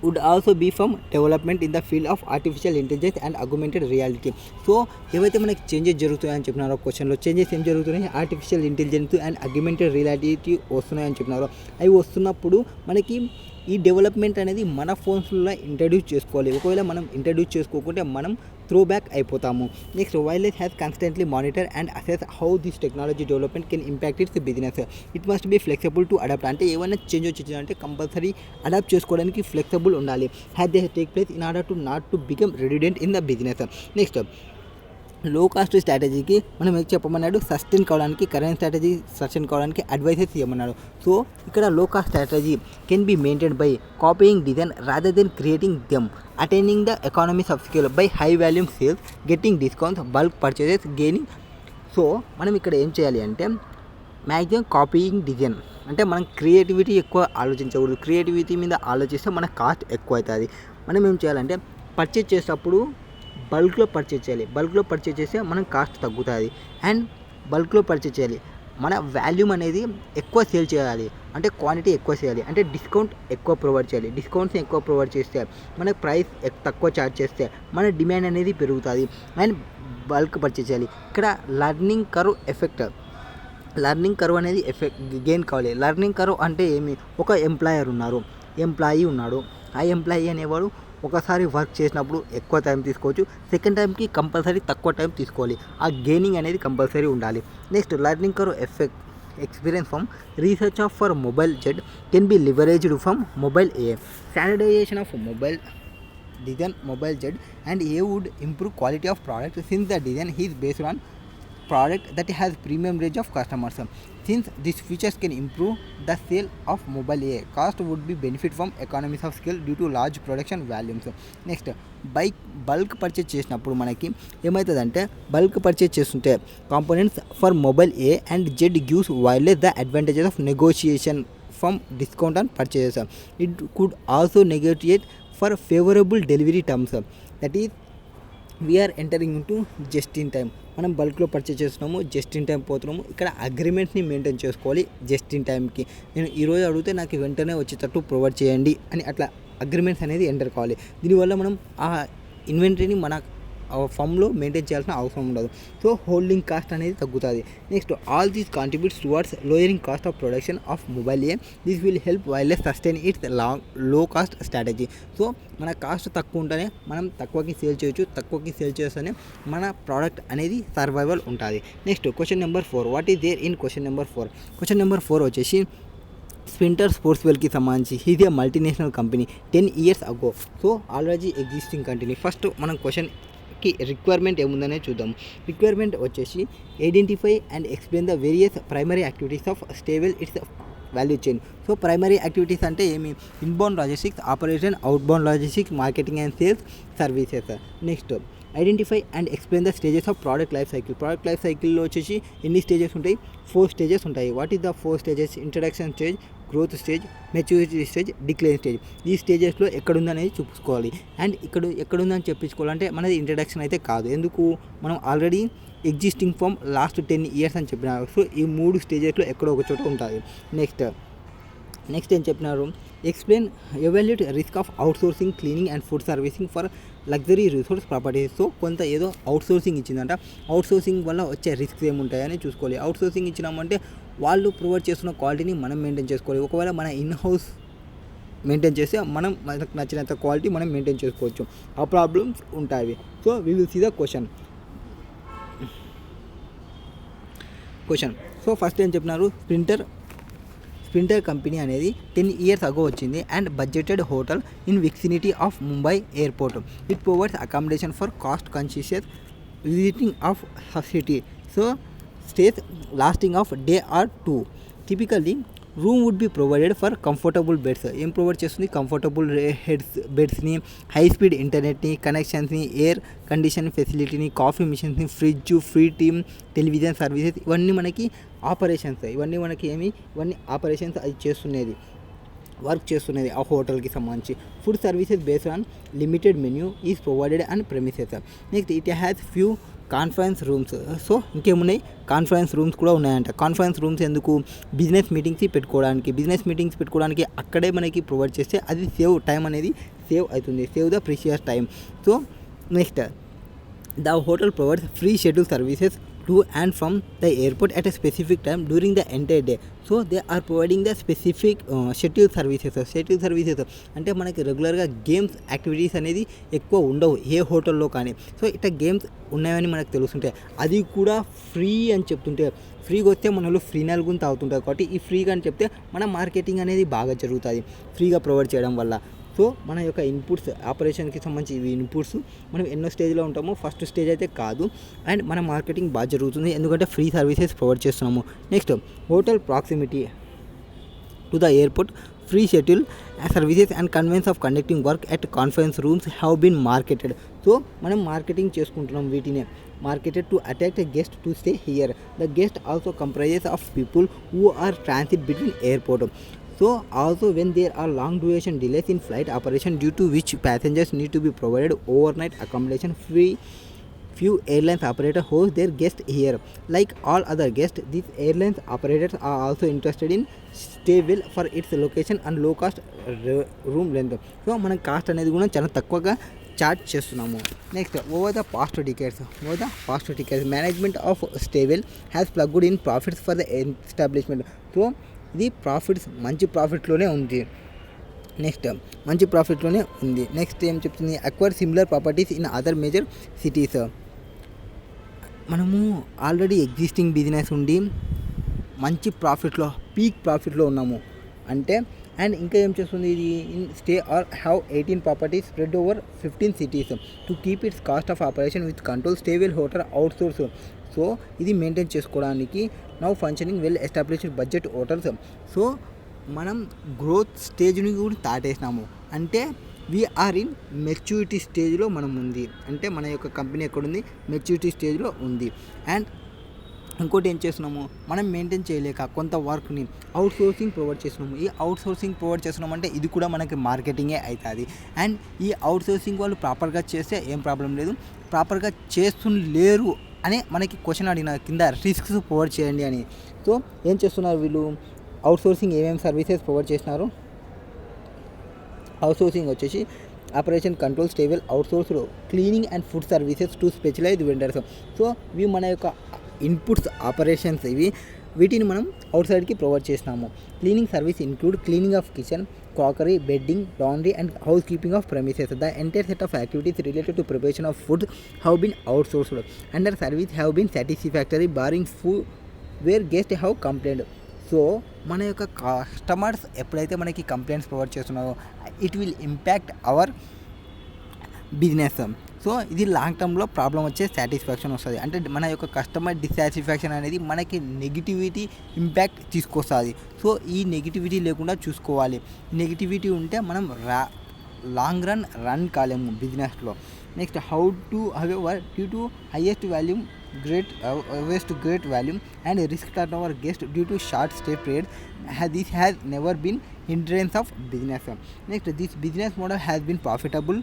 would also be from development in the field of artificial intelligence and augmented reality. So ఏవైతే మనకి చేంజెస్ జరుగుతాయని చెప్పినారో క్వశ్చన్లో చేంజెస్ ఏం జరుగుతున్నాయి? Artificial intelligence and augmented reality వస్తున్నాయని చెప్పినారో అవి వస్తున్నప్పుడు మనకి ఈ డెవలప్మెంట్ అనేది మన ఫోన్స్లో ఇంట్రడ్యూస్ చేసుకోవాలి. ఒకవేళ మనం ఇంట్రడ్యూస్ చేసుకోకుంటే మనం త్రో బ్యాక్ అయిపోతాము. Next, wireless has constantly monitor and assess how this technology development can impact its business. It must be flexible to adapt. అంటే ఏమైనా చేంజ్ వచ్చిందంటే కంపల్సరీ అడాప్ట్ చేసుకోవడానికి ఫ్లెక్సిబుల్ ఉండాలి. Had they take place in order to not to become redundant in the business. Next, low cost స్ట్రాటజీకి మనం ఏం చెప్పమన్నాడు? సస్టైన్ కావడానికి, కరెంట్ స్ట్రాటజీ సస్టైన్ కావడానికి అడ్వైసెస్ ఇవ్వమన్నాడు. సో ఇక్కడ low cost strategy can be maintained by copying design rather than creating them, attaining the economies of scale by high volume sales, getting discounts, bulk purchases, gaining. So మనం ఇక్కడ ఏం చేయాలి అంటే మ్యాక్సిమం కాపీయింగ్ డిజైన్ అంటే మనం క్రియేటివిటీ ఎక్కువ ఆలోచించకూడదు. క్రియేటివిటీ మీద ఆలోచిస్తే మన కాస్ట్ ఎక్కువ అవుతుంది. మనం ఏం చేయాలంటే పర్చేజ్ చేసేటప్పుడు బల్క్లో పర్చేజ్ చేయాలి. బల్క్లో పర్చేజ్ చేస్తే మనం కాస్ట్ తగ్గుతుంది. అండ్ బల్క్లో పర్చేజ్ చేయాలి, మన వాల్యూమ్ అనేది ఎక్కువ సేల్ చేయాలి, అంటే క్వాంటిటీ ఎక్కువ చేయాలి, అంటే డిస్కౌంట్ ఎక్కువ ప్రొవైడ్ చేయాలి. డిస్కౌంట్స్ని ఎక్కువ ప్రొవైడ్ చేస్తే మనకు ప్రైస్ తక్కువ ఛార్జ్ చేస్తే మన డిమాండ్ అనేది పెరుగుతుంది. అండ్ బల్క్ పర్చేజ్ చేయాలి. ఇక్కడ learning curve effect, learning curve అనేది గెయిన్ కావాలి. లర్నింగ్ కర్వ్ అంటే ఏమి, ఒక ఎంప్లాయీ ఉన్నాడు. ఆ ఎంప్లాయీ అనేవాడు ఒకసారి వర్క్ చేసినప్పుడు ఎక్కువ టైం తీసుకోవచ్చు, సెకండ్ టైంకి కంపల్సరీ తక్కువ టైం తీసుకోవాలి. ఆ గెయినింగ్ అనేది కంపల్సరీ ఉండాలి. Next learning curve effect experience from research of for mobile Z can be leveraged from mobile A. Standardization of mobile design mobile Z and A would improve quality of product since the design is based on product that has premium range of customers. Since these features can improve the sale of mobile A, cost would be benefit from economies of scale due to large production volumes. Next bulk purchase చేసినప్పుడు మనకి ఏమవుతుందంటే, బల్క్ పర్చేజ్ చేస్తుంటే components for mobile A and Z gives wireless the advantages of negotiation from discount and purchases. It could also negotiate for favourable delivery terms. That is we are entering into just in time. మనం బల్క్లో పర్చేజ్ చేస్తున్నాము, జస్ట్ ఇన్ టైం పోతున్నాము. ఇక్కడ అగ్రిమెంట్ని మెయింటైన్ చేసుకోవాలి. జస్ట్ ఇన్ టైంకి నేను ఈరోజు అడిగితే నాకు వెంటనే వచ్చేటట్టు ప్రొవైడ్ చేయండి అని అట్లా అగ్రిమెంట్స్ అనేది ఎంటర్ కావాలి. దీనివల్ల మనం ఆ ఇన్వెంటరీని మన ఫామ్లో మెయింటైన్ చేయాల్సిన అవసరం ఉండదు. సో హోల్డింగ్ కాస్ట్ అనేది తగ్గుతుంది. Next all these contributes towards lowering cost of production of mobile A. This will help wireless sustain it's low cost strategy. So మన కాస్ట్ తక్కువ ఉంటేనే మనం తక్కువకి సేల్ చేయొచ్చు, తక్కువకి సేల్ చేస్తేనే మన ప్రోడక్ట్ అనేది సర్వైవల్ ఉంటుంది. Next question number 4, what is there in question number 4? Question number 4 వచ్చేసి స్ప్రింటర్ స్పోర్ట్స్వేర్కి సంబంధించి ఇది multinational company 10 years ago. So already existing company. First మనం క్వశ్చన్కి రిక్వైర్మెంట్ ఏముందనే చూద్దాం. రిక్వైర్మెంట్ వచ్చేసి identify and explain the various primary activities of Stable its value chain. So primary activities అంటే ఏమి, inbound logistics, operation, outbound logistics, marketing and sales, services. Next identify and explain the stages of product life cycle. Product life సైకిల్లో వచ్చేసి ఎన్ని స్టేజెస్ ఉంటాయి? 4 స్టేజెస్ ఉంటాయి. What is the 4 stages? Introduction stage, growth stage, maturity stage, decline stage. ఈ స్టేజెస్లో ఎక్కడుందనేది చూసుకోవాలి. అండ్ ఇక్కడ ఎక్కడుందని చెప్పించుకోవాలంటే మనది ఇంట్రడక్షన్ అయితే కాదు. ఎందుకు, మనం already existing firm last 10 years అని చెప్పినారు. సో ఈ 3 స్టేజెస్లో ఎక్కడో ఒక చోట ఉంటుంది. నెక్స్ట్ ఏం చెప్పినారు? Explain evaluate risk of outsourcing cleaning and food servicing for luxury resource properties. So కొంత ఏదో అవుట్సోర్సింగ్ ఇచ్చిందంట, అవుట్సోర్సింగ్ వల్ల వచ్చే రిస్క్స్ ఏముంటాయని చూసుకోవాలి. అవుట్సోర్సింగ్ ఇచ్చినామంటే వాళ్ళు ప్రొవైడ్ చేస్తున్న క్వాలిటీని మనం మెయింటైన్ చేసుకోవాలి. ఒకవేళ మన ఇన్ హౌస్ మెయింటైన్ చేస్తే మనకు నచ్చినంత క్వాలిటీ మనం మెయింటైన్ చేసుకోవచ్చు. ఆ ప్రాబ్లమ్స్ ఉంటాయి. So we will see the question. So first ఏం చెప్పినారు? స్ప్రింటర్ కంపెనీ అనేది 10 years ago వచ్చింది and budgeted hotel in vicinity of Mumbai airport. It provides accommodation for cost conscious visiting of city. So stays lasting of day or 2. Typically room would be provided for comfortable beds. ఏం ప్రొవైడ్ చేస్తుంది? కంఫర్టబుల్ బెడ్స్ని, హై స్పీడ్ ఇంటర్నెట్ని, కనెక్షన్స్ని, ఎయిర్ కండిషన్ ఫెసిలిటీని, కాఫీ మిషన్స్ని, fridge, free team, television services. ఇవన్నీ మనకి ఆపరేషన్స్. ఇవన్నీ ఆపరేషన్స్ అది చేస్తున్నది, వర్క్ చేస్తున్నది ఆ హోటల్కి సంబంధించి. Food services based on limited menu is provided and premises. Next it has few conference rooms. So ఇంకేమున్నాయి? కాన్ఫరెన్స్ రూమ్స్ కూడా ఉన్నాయంట. కాన్ఫరెన్స్ రూమ్స్ ఎందుకు? బిజినెస్ మీటింగ్స్ పెట్టుకోవడానికి అక్కడే మనకి ప్రొవైడ్ చేస్తే అది టైం అనేది సేవ్ అవుతుంది. Save the precious time. So next the hotel provides free schedule services to and from the airport at a specific time during the entire day. So they are providing the specific schedule services అంటే మనకి రెగ్యులర్గా గేమ్స్ యాక్టివిటీస్ అనేది ఎక్కువ ఉండవు ఏ హోటల్లో కానీ. సో ఇట్లా గేమ్స్ ఉన్నాయని మనకు తెలుస్తుంటాయి. అది కూడా ఫ్రీ అని చెప్తుంటే, ఫ్రీగా వస్తే మన వాళ్ళు ఫ్రీ నలుగుని తాగుతుంటారు. కాబట్టి ఈ ఫ్రీగా అని చెప్తే మన మార్కెటింగ్ అనేది బాగా జరుగుతుంది ఫ్రీగా ప్రొవైడ్ చేయడం వల్ల. సో మన యొక్క ఇన్పుట్స్, ఆపరేషన్కి సంబంధించి ఇవి ఇన్పుట్స్ మనం ఎన్నో స్టేజ్లో ఉంటామో, ఫస్ట్ స్టేజ్ అయితే కాదు. అండ్ మన మార్కెటింగ్ బాగా జరుగుతుంది ఎందుకంటే ఫ్రీ సర్వీసెస్ ప్రొవైడ్ చేస్తున్నాము. Next hotel proximity to the airport, free schedule services and convenience of conducting work at conference rooms have been marketed. So మనం మార్కెటింగ్ చేసుకుంటున్నాం వీటినే. Marketed to attract a guest to stay here. The guest also comprises of people who are transit between airport. So also when there are long duration delays in flight operation due to which passengers need to be provided overnight accommodation, few airlines operators host their guests here. Like all other guests, these airlines operators are also interested in stay well for its location and low cost room length. So మనం కాస్ట్ అనేది కూడా చాలా తక్కువగా చార్జ్ చేస్తున్నాము. Next over the past decades management of Staywell has plugged in profits for the establishment. So ఇది ప్రాఫిట్స్ మంచి ప్రాఫిట్లోనే ఉంది. నెక్స్ట్ ఏం చెప్తుంది, acquire similar properties in other major cities. మనము ఆల్రెడీ ఎగ్జిస్టింగ్ బిజినెస్ ఉండి మంచి ప్రాఫిట్లో పీక్ ప్రాఫిట్లో ఉన్నాము అంటే, అండ్ ఇంకా ఏం చేస్తుంది ఇది, in stay are have 18 properties spread over 15 cities to keep its cost of operation with control. Staywell hotel outsource. So ఇది మెయింటైన్ చేసుకోవడానికి now functioning well established budget hotels. So మనం గ్రోత్ స్టేజ్ని కూడా దాటేసినాము అంటే వీఆర్ ఇన్ మెచ్యూరిటీ స్టేజ్లో మనం ఉంది అంటే మన యొక్క కంపెనీ ఎక్కడుంది, మెచ్యూరిటీ స్టేజ్లో ఉంది. అండ్ ఇంకోటి ఏం చేస్తున్నాము, మనం మెయింటైన్ చేయలేక కొంత వర్క్ని అవుట్సోర్సింగ్ ప్రొవైడ్ చేస్తున్నాము. ఈ అవుట్సోర్సింగ్ ప్రొవైడ్ చేస్తున్నాం అంటే ఇది కూడా మనకి మార్కెటింగే అవుతుంది. అండ్ ఈ అవుట్సోర్సింగ్ వాళ్ళు ప్రాపర్గా చేస్తే ఏం ప్రాబ్లం లేదు, ప్రాపర్గా చేస్తులేరు అనే మనకి క్వశ్చన్ అడిగిన కింద రిస్క్స్ ప్రొవైడ్ చేయండి అని. సో ఏం చేస్తున్నారు వీళ్ళు, అవుట్సోర్సింగ్ ఏమేమి సర్వీసెస్ ప్రొవైడ్ చేసినారు, అవుట్సోర్సింగ్ వచ్చేసి operation control Stable outsourced cleaning and food services to specialised vendors. So ఇవి మన యొక్క ఇన్పుట్స్ ఆపరేషన్స్, వీటిని మనం అవుట్ సైడ్కి ప్రొవైడ్ చేసినాము. Cleaning service include cleaning of kitchen, crockery, bedding, laundry and housekeeping of premises. The entire set of activities related to preparation of food have been outsourced and their service have been satisfactory barring food where guest have complaint. So మన యొక్క కస్టమర్స్ ఎప్పుడైతే మనకి కంప్లైంట్స్ ప్రొవైడ్ చేస్తున్నారో it will impact our business. So ఇది లాంగ్ టర్మ్లో ప్రాబ్లం వచ్చే సాటిస్ఫాక్షన్ వస్తుంది. అంటే మన యొక్క కస్టమర్ డిస్సాటిస్ఫాక్షన్ అనేది మనకి నెగిటివిటీ ఇంపాక్ట్ తీసుకొస్తుంది. సో ఈ నెగిటివిటీ లేకుండా చూసుకోవాలి. నెగిటివిటీ ఉంటే మనం లాంగ్ రన్ కాలేము బిజినెస్లో. Next how to however due to highest volume great volume and risk turnover guest due to short stay period, this has never been hindrance of business. Next, this business model has been profitable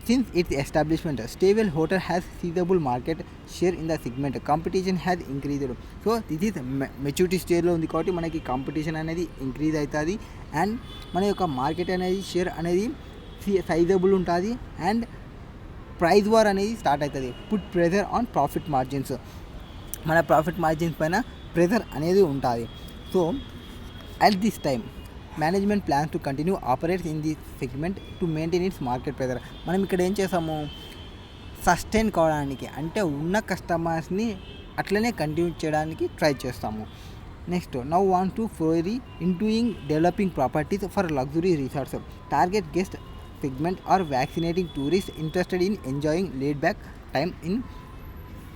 since its establishment. Stable hotel has sizable market share in the segment. Competition has increased. So this is maturity stage లో ఉంది కాబట్టి మనకి కాంపిటీషన్ అనేది ఇంక్రీజ్ అవుతుంది అండ్ మన యొక్క మార్కెట్ అనేది షేర్ అనేది సైజబుల్ ఉంటుంది అండ్ ప్రైస్ వార్ అనేది స్టార్ట్ అవుతుంది. Put pressure on profit margins, మన ప్రాఫిట్ మార్జిన్స్ పైన ప్రెజర్ అనేది ఉంటుంది. So at this time management plans to continue operates in the segment to maintain its market pressure. మనం ఇక్కడ ఏం చేస్తాము, సస్టైన్ కావడానికి అంటే ఉన్న కస్టమర్స్ని అట్లనే కంటిన్యూ చేయడానికి ట్రై చేస్తాము. Next now want to foray ఇంటూయింగ్ developing properties for luxury resorts. Target guest segment or vaccinating tourists interested in enjoying laid back time in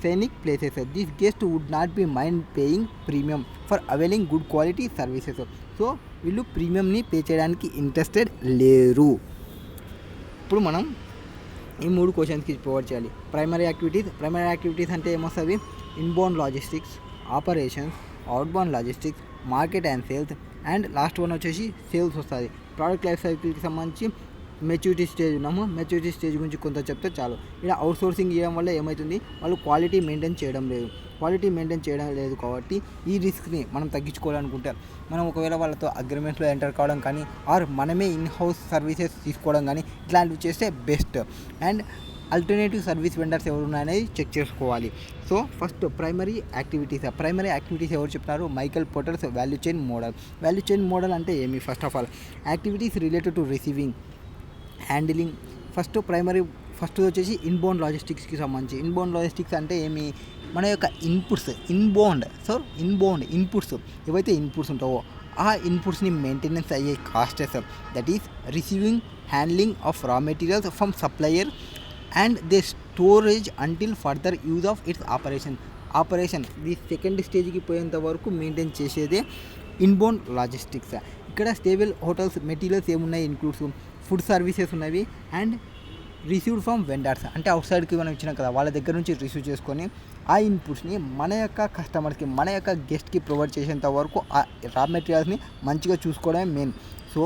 scenic places. These guests would not be mind paying premium for availing good quality services. So వీళ్ళు ప్రీమియంని పే చేయడానికి ఇంట్రెస్టెడ్ లేరు. ఇప్పుడు మనం ఈ 3 క్వశ్చన్స్కి ప్రొవైడ్ చేయాలి. ప్రైమరీ యాక్టివిటీస్ అంటే ఏమొస్తుంది, inbound logistics, operations, outbound logistics, market and sales and last one వచ్చేసి సేల్స్ వస్తుంది. ప్రోడక్ట్ లైఫ్ సైకిల్కి సంబంధించి మెచ్యూరిటీ స్టేజ్ ఉన్నాము. మెచ్యూరిటీ స్టేజ్ గురించి కొంత చెప్తే చాలు. ఇలా అవుట్సోర్సింగ్ చేయడం వల్ల ఏమవుతుంది, వాళ్ళు క్వాలిటీ మెయింటైన్ చేయడం లేదు కాబట్టి ఈ రిస్క్ని మనం తగ్గించుకోవాలనుకుంటే మనం ఒకవేళ వాళ్ళతో అగ్రిమెంట్లో ఎంటర్ కావడం కానీ ఆర్ మనమే ఇన్ హౌస్ సర్వీసెస్ తీసుకోవడం కానీ ఇట్లాంటివి చేస్తే best. And alternative service vendors ఎవరు ఉన్నాయనేది చెక్ చేసుకోవాలి. సో ఫస్ట్ ప్రైమరీ యాక్టివిటీస్ ఎవరు చెప్తున్నారు, Michael porters value chain model అంటే ఏమి, first of all activities related to receiving, handling. First వచ్చేసి ఇన్బౌండ్ లాజిస్టిక్స్కి సంబంధించి. ఇన్బౌండ్ లాజిస్టిక్స్ అంటే ఏమి, మన యొక్క ఇన్పుట్స్ ఏవైతే ఇన్పుట్స్ ఉంటావో ఆ ఇన్పుట్స్ని మెయింటెనెన్స్ అయ్యే costs, that is receiving, handling of raw materials from supplier and they storage until further use of its operation ఈ సెకండ్ స్టేజ్కి పోయేంత వరకు మెయింటైన్ చేసేదే ఇన్బౌండ్ లాజిస్టిక్స్. ఇక్కడ స్టేబుల్ హోటల్స్ మెటీరియల్స్ ఏమున్నాయి, ఇన్క్లూడ్స్ ఫుడ్ సర్వీసెస్ ఉన్నవి అండ్ రిసీవ్డ్ ఫ్రమ్ వెండర్స్ అంటే అవుట్ సైడ్కి మనం ఇచ్చినాం కదా వాళ్ళ దగ్గర నుంచి రిసీవ్ చేసుకొని ఆ ఇన్పుట్స్ని మన యొక్క కస్టమర్స్కి మన యొక్క గెస్ట్కి ప్రొవైడ్ చేసేంత వరకు ఆ రా మెటీరియల్స్ని మంచిగా చూసుకోవడమే main. So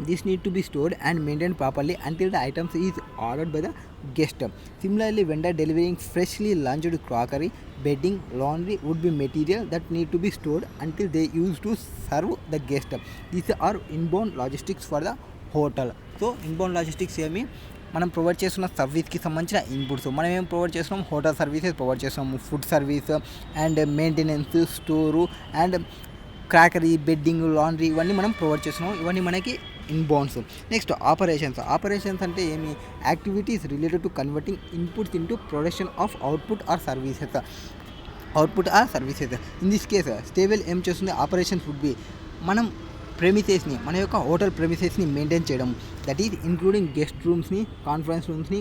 this need to be stored and maintained properly until the items is ordered by the guest. Similarly, vendor delivering freshly launched crockery, bedding, laundry would be material that need to be stored until they used to serve the guest. These are inbound logistics for the hotel. So inbound logistics ఏమి మనం ప్రొవైడ్ చేస్తున్న సర్వీస్కి సంబంధించిన ఇన్పుట్స్. మనం ఏం ప్రొవైడ్ చేస్తున్నాం, హోటల్ సర్వీసెస్ ప్రొవైడ్ చేస్తున్నాము, food service and maintenance, store and crockery, bedding, laundry ఇవన్నీ మనం ప్రొవైడ్ చేస్తున్నాం. ఇవన్నీ మనకి ఇన్బౌండ్స్. నెక్స్ట్ ఆపరేషన్స్ అంటే ఏమి, activities related to converting inputs into production of output or services. In this case stable ఏం చేస్తుంది, ఆపరేషన్స్ వుడ్ బి మనం ప్రెమిసెస్ని, మన యొక్క హోటల్ ప్రెమిసెస్ని మెయింటైన్ చేయడం, దట్ ఈజ్ ఇంక్లూడింగ్ గెస్ట్ రూమ్స్ని, కాన్ఫరెన్స్ రూమ్స్ని,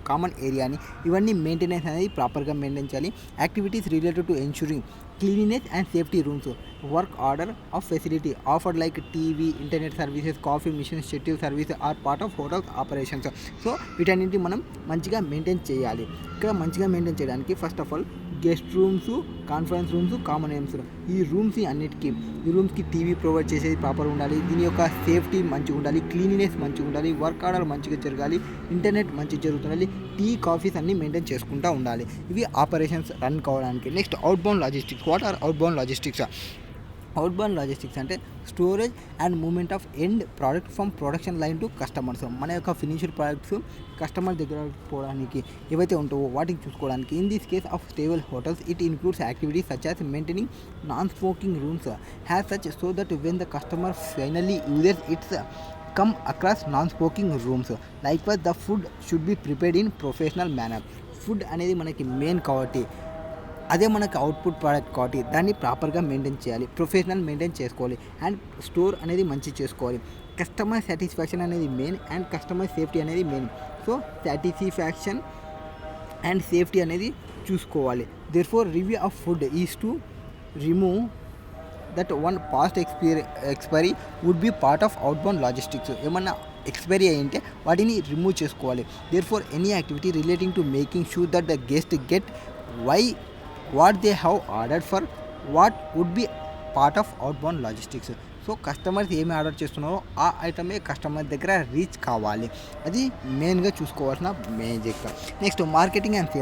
కామన్ ఏరియాని, ఇవన్నీ మెయింటెనెన్స్ అనేది ప్రాపర్గా మెయింటైన్ చేయాలి. Activities related to ensuring cleanliness and safety rooms, work order of facility offered like TV, internet services, coffee machine, shuttle service or part of hotels operations. So వీటన్నింటిని మనం మంచిగా మెయింటైన్ చేయాలి. ఇక్కడ మంచిగా మెయింటైన్ చేయడానికి first of all guest rooms, conference rooms, common rooms, ఈ రూమ్స్కి టీవీ ప్రొవైడ్ చేసేది ప్రాపర్ ఉండాలి. దీని యొక్క సేఫ్టీ మంచిగా ఉండాలి, క్లీనినెస్ మంచిగా ఉండాలి, వర్క్ ఆర్డర్ మంచిగా జరగాలి, ఇంటర్నెట్ మంచిగా జరుగుతుండాలి, టీ కాఫీస్ అన్నీ మెయింటైన్ చేసుకుంటూ ఉండాలి. ఇవి ఆపరేషన్స్ రన్ కావడానికి. Next outbound logistics. What are outbound logistics? Outbound logistics అంటే storage and movement of end product from production line to customers. మన యొక్క ఫినిష్డ్ ప్రోడక్ట్స్ కస్టమర్ దగ్గర పోవడానికి ఏవైతే ఉంటావో వాటిని చూసుకోవడానికి. In this case of stable hotels it includes activities such as maintaining non smoking rooms has such so that when the customer finally uses it's come across non-smoking rooms. Likewise, the food should be prepared in professional manner. Food అనేది మనకి మెయిన్ కాబట్టి, అదే మనకి అవుట్పుట్ ప్రోడక్ట్ కాబట్టి దాన్ని ప్రాపర్గా మెయింటైన్ చేయాలి, ప్రొఫెషనల్ మెయింటైన్ చేసుకోవాలి అండ్ స్టోర్ అనేది మంచి చేసుకోవాలి. కస్టమర్ సాటిస్ఫాక్షన్ అనేది మెయిన్ అండ్ కస్టమర్ సేఫ్టీ అనేది main. So satisfaction and safety అనేది చూసుకోవాలి. Therefore review of food is to remove that one past expiry would be part of outbound logistics. ఏమన్నా ఎక్స్పైరీ అయ్యింటే వాటిని రిమూవ్ చేసుకోవాలి. Therefore any activity relating to making sure that the guest get what they have ordered for what would be part of outbound logistics. So customers ఏమి ఆర్డర్ చేస్తున్నారో ఆ ఐటమే కస్టమర్ దగ్గర రీచ్ కావాలి. అది మెయిన్గా చూసుకోవాల్సిన magic. Next marketing and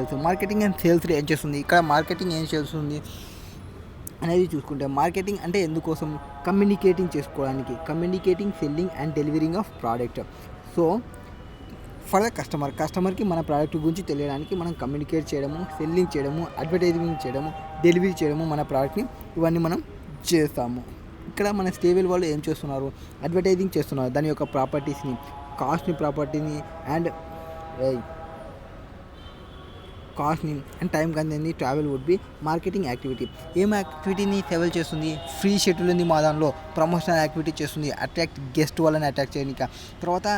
sales ఏం చేస్తుంది ఇక్కడ? మార్కెటింగ్ ఏం చేస్తుంది అనేది చూసుకుంటే, మార్కెటింగ్ అంటే ఎందుకోసం? Communicating, selling and delivering of product. So for the కస్టమర్కి మన ప్రోడక్ట్ గురించి తెలియడానికి మనం కమ్యూనికేట్ చేయడము, సెల్లింగ్ చేయడము, అడ్వర్టైజింగ్ చేయడము, డెలివరీ చేయడము మన ప్రోడక్ట్ని, ఇవన్నీ మనం చేస్తాము. ఇక్కడ మన స్టేబుల్ వాళ్ళు ఏం చేస్తున్నారు? అడ్వర్టైజింగ్ చేస్తున్నారు, దాని యొక్క ప్రాపర్టీస్ని, ప్రాపర్టీని అండ్ కాస్ట్ని అండ్ టైం కన్సెంట్ని travel would be marketing activity. ఏం యాక్టివిటీని ట్రావెల్ చేస్తుంది? ఫ్రీ షెడ్యూల్ ఉంది మా దానిలో, ప్రమోషనల్ యాక్టివిటీ చేస్తుంది, అట్రాక్ట్ గెస్ట్ వాళ్ళని అట్రాక్ట్ చేయడానికి. తర్వాత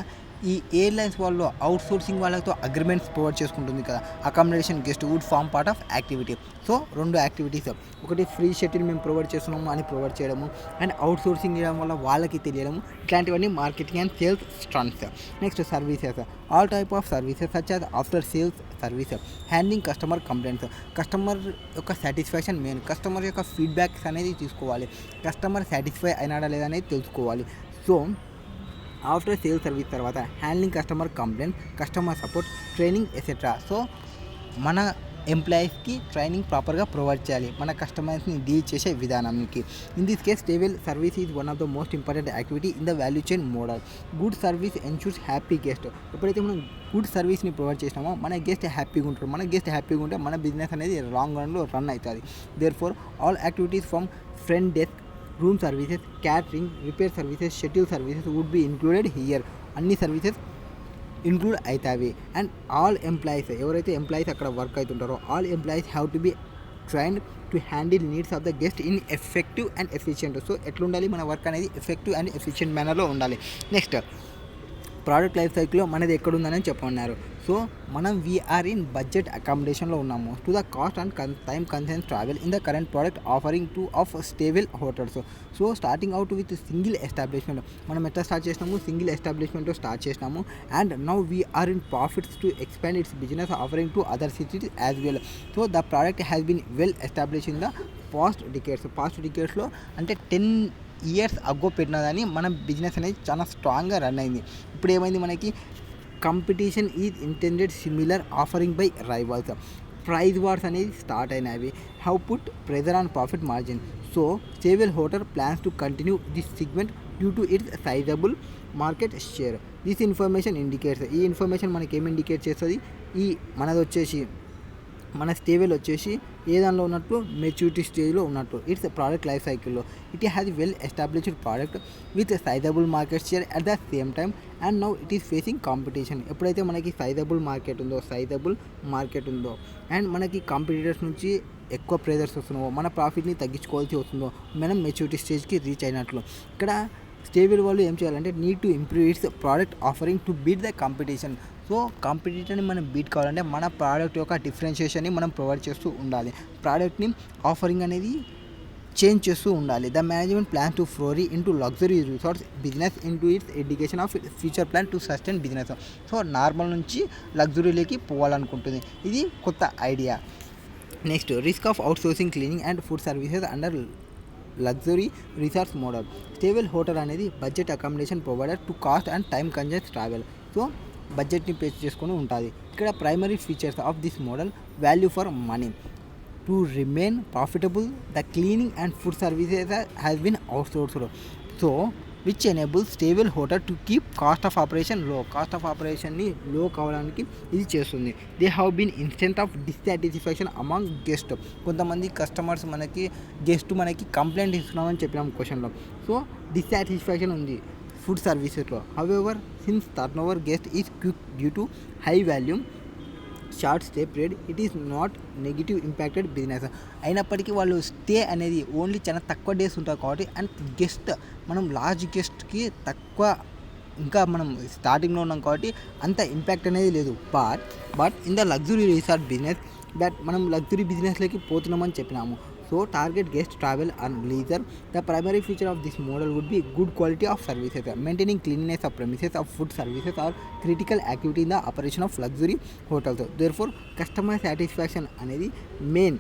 ఈ ఎయిర్లైన్స్ వాళ్ళు అవుట్సోర్సింగ్ వాళ్ళతో అగ్రిమెంట్స్ ప్రొవైడ్ చేసుకుంటుంది కదా, accommodation guest would form part of activity. So రెండు యాక్టివిటీస్, ఒకటి ఫ్రీ షెడ్యూల్ మేము ప్రొవైడ్ చేస్తున్నాము అని ప్రొవైడ్ చేయడము అండ్ అవుట్సోర్సింగ్ చేయడం వల్ల వాళ్ళకి తెలియడము, ఇట్లాంటివన్నీ marketing and sales strengths. Next services. All type of services such as after sales services, handling customer complaints. Customer యొక్క సాటిస్ఫాక్షన్ మెయిన్, కస్టమర్ యొక్క ఫీడ్బ్యాక్స్ అనేది తీసుకోవాలి, కస్టమర్ సాటిస్ఫై అయినాడా లేదా అనేది తెలుసుకోవాలి. సో ఆఫ్టర్ సేల్ సర్వీస్ తర్వాత handling customer complaint, customer support, training etcetera. So మన ఎంప్లాయీస్కి ట్రైనింగ్ ప్రాపర్గా ప్రొవైడ్ చేయాలి, మన కస్టమర్స్ని డీల్ చేసే విధానానికి. In this case stable service is one of the most important activity in the value chain model. Good service ensures happy guest. ఎప్పుడైతే మనం గుడ్ సర్వీస్ని ప్రొవైడ్ చేసినామో మన గెస్ట్ హ్యాపీగా ఉంటారు, మన గెస్ట్ హ్యాపీగా ఉంటే మన బిజినెస్ అనేది లాంగ్ రన్లో రన్ అవుతుంది. Therefore all activities from front desk, room services, catering, repair services, schedule services would be included here. అన్ని సర్వీసెస్ ఇంక్లూడ్ అవుతాయి. అండ్ ఆల్ ఎంప్లాయీస్, ఎవరైతే ఎంప్లాయీస్ అక్కడ వర్క్ అవుతుంటారో all employees have to be trained to handle needs of the guest in effective and efficient. So ఎట్లా ఉండాలి మన వర్క్ అనేది? ఎఫెక్టివ్ అండ్ ఎఫిషియంట్ మేనర్లో ఉండాలి. నెక్స్ట్ ప్రోడక్ట్ లైఫ్ సైకిల్లో మనది ఎక్కడుందని చెప్పన్నారు. సో మనం వీఆర్ ఇన్ బడ్జెట్ అకామిడేషన్లో ఉన్నాము. To the cost and time conscious travel in the current product offering to of stable hotels. So starting out with single establishment. మనం ఎట్లా స్టార్ట్ చేసినాము, సింగిల్ ఎస్టాబ్లిష్మెంట్తో స్టార్ట్ చేసినాము. And now we're in profits to expand its business offering to other cities as well. So the product has been well establish in the past డికేట్స్లో అంటే 10 ఇయర్స్ అగో పెట్టినదని మన బిజినెస్ అనేది చాలా స్ట్రాంగ్గా రన్ అయింది. ఇప్పుడు ఏమైంది, మనకి competition is intended similar offering by rivals. Price wars అనేది స్టార్ట్ అయినవి. How put pressure on profit margin. So Stable hotel plans to continue this segment due to its sizable market share. This information indicates. ఈ ఇన్ఫర్మేషన్ మనకి ఏమి ఇండికేట్ చేస్తుంది, ఈ మనది వచ్చేసి మన స్టేబుల్ వచ్చేసి ఏ దానిలో ఉన్నట్టు, మెచ్యూరిటీ స్టేజ్లో ఉన్నట్టు. ఇట్స్ ప్రోడక్ట్ లైఫ్ సైకిల్లో it has well established product with sizeable market share at the same time and now it is facing competition. ఎప్పుడైతే మనకి సైజబుల్ మార్కెట్ ఉందో అండ్ మనకి కాంపిటీటర్స్ నుంచి ఎక్కువ ప్రెజర్స్ వస్తున్నావో, మన ప్రాఫిట్ని తగ్గించుకోవాల్సి వస్తుందో, మనం మెచ్యూరిటీ స్టేజ్కి రీచ్ అయినట్లు. ఇక్కడ స్టేబుల్ వాళ్ళు ఏం చేయాలంటే need to improve its product offering to beat the competition. So కాంపిటీటర్ని మనం బీట్ కావాలంటే మన ప్రోడక్ట్ యొక్క డిఫరెన్షియేషన్ని మనం ప్రొవైడ్ చేస్తూ ఉండాలి. ప్రోడక్ట్ని ఆఫరింగ్ అనేది చేంజ్ చేస్తూ ఉండాలి. The management plan to foray in to luxury resorts business in to its education of future plan to sustain business. So normal నుంచి లగ్జరీలోకి పోవాలనుకుంటుంది. ఇది కొత్త idea. Next, risk of outsourcing cleaning and food services under luxury resorts model. Stable hotel అనేది budget accommodation provider to cost and time conscious travel. So బడ్జెట్ని పే చేసుకొని ఉంటుంది. ఇక్కడ primary features of this model, value for money. To remain profitable the cleaning and food services has been outsourced. So which enable Stable hotel to keep cost of operation low. Cost of ఆపరేషన్ని లో కావడానికి ఇది చేస్తుంది. They have been instant of dissatisfaction among guest. కొంతమంది కస్టమర్స్ మనకి కంప్లైంట్ ఇస్తున్నామని చెప్పినాం క్వశ్చన్లో. సో డిస్సాటిస్ఫాక్షన్ ఉంది ఫుడ్ సర్వీసెస్లో. However since turnover guest is quick due to high volume short stay period, it is not negative impacted business. అయినప్పటికీ వాళ్ళు స్టే అనేది ఓన్లీ చాలా తక్కువ డేస్ ఉంటారు కాబట్టి అండ్ గెస్ట్ మనం లార్జ్ గెస్ట్కి తక్కువ, ఇంకా మనం స్టార్టింగ్లో ఉన్నాం కాబట్టి అంత ఇంపాక్ట్ అనేది లేదు. But in the luxury resort business that మనం లగ్జరీ బిజినెస్లోకి పోతున్నామని చెప్పినాము. So target guest travel and leisure. The primary feature of this model would be good quality of services. Maintaining cleanliness of premises of food services are critical activity in the operation of luxury hotels. Therefore customer satisfaction అనేది మెయిన్.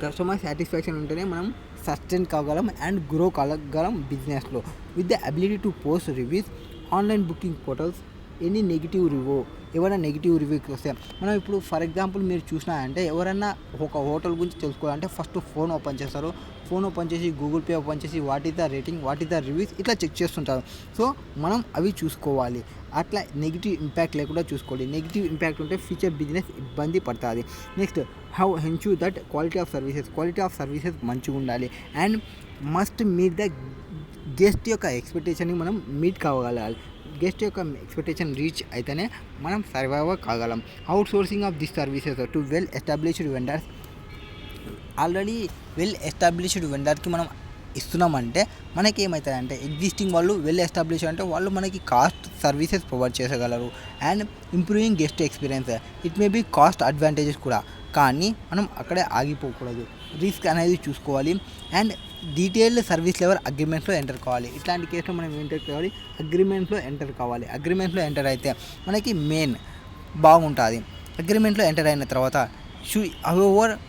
కస్టమర్ సాటిస్ఫాక్షన్ ఉంటేనే మనం సస్టైన్ కాగలం అండ్ గ్రో కాగలం బిజినెస్లో. With the ability to post reviews, online booking portals, any negative review, ఎవరైనా నెగిటివ్ రివ్యూకి వస్తే మనం ఇప్పుడు ఫర్ ఎగ్జాంపుల్ మీరు చూసినా అంటే ఎవరైనా ఒక హోటల్ గురించి తెలుసుకోవాలంటే ఫస్ట్ ఫోన్ ఓపెన్ చేస్తారు. ఫోన్ ఓపెన్ చేసి గూగుల్ పే ఓపెన్ చేసి what is the rating, what is the reviews ఇట్లా చెక్ చేస్తుంటారు. సో మనం అవి చూసుకోవాలి. అట్లా నెగిటివ్ ఇంపాక్ట్ లేకుండా చూసుకోవాలి. నెగిటివ్ ఇంపాక్ట్ ఉంటే ఫ్యూచర్ బిజినెస్ ఇబ్బంది పడుతుంది. Next, how ensure that quality of services మంచిగా ఉండాలి and must meet the guest యొక్క ఎక్స్పెక్టేషన్ని మనం మీట్ కాగలాలి. గెస్ట్ యొక్క ఎక్స్పెక్టేషన్ రీచ్ అయితేనే మనం survive కాగలం. Out sourcing of this services to well established vendors. Already well established వెండర్కి మనం ఇస్తున్నామంటే మనకి ఏమవుతుందంటే ఎగ్జిస్టింగ్ వాళ్ళు వెల్ ఎస్టాబ్లిష్ అంటే వాళ్ళు మనకి కాస్ట్ సర్వీసెస్ ప్రొవైడ్ చేయగలరు and improving guest experience. It may be cost advantages కూడా, కానీ మనం అక్కడే ఆగిపోకూడదు. రిస్క్ అనేది చూసుకోవాలి అండ్ డీటెయిల్డ్ సర్వీస్ లెవెల్ అగ్రిమెంట్లో ఎంటర్ కావాలి. ఇట్లాంటి కేసులో మనం ఎంటర్ కావాలి, అగ్రిమెంట్లో ఎంటర్ అయితే మనకి మెయిన్ బాగుంటుంది. అగ్రిమెంట్లో ఎంటర్ అయిన తర్వాత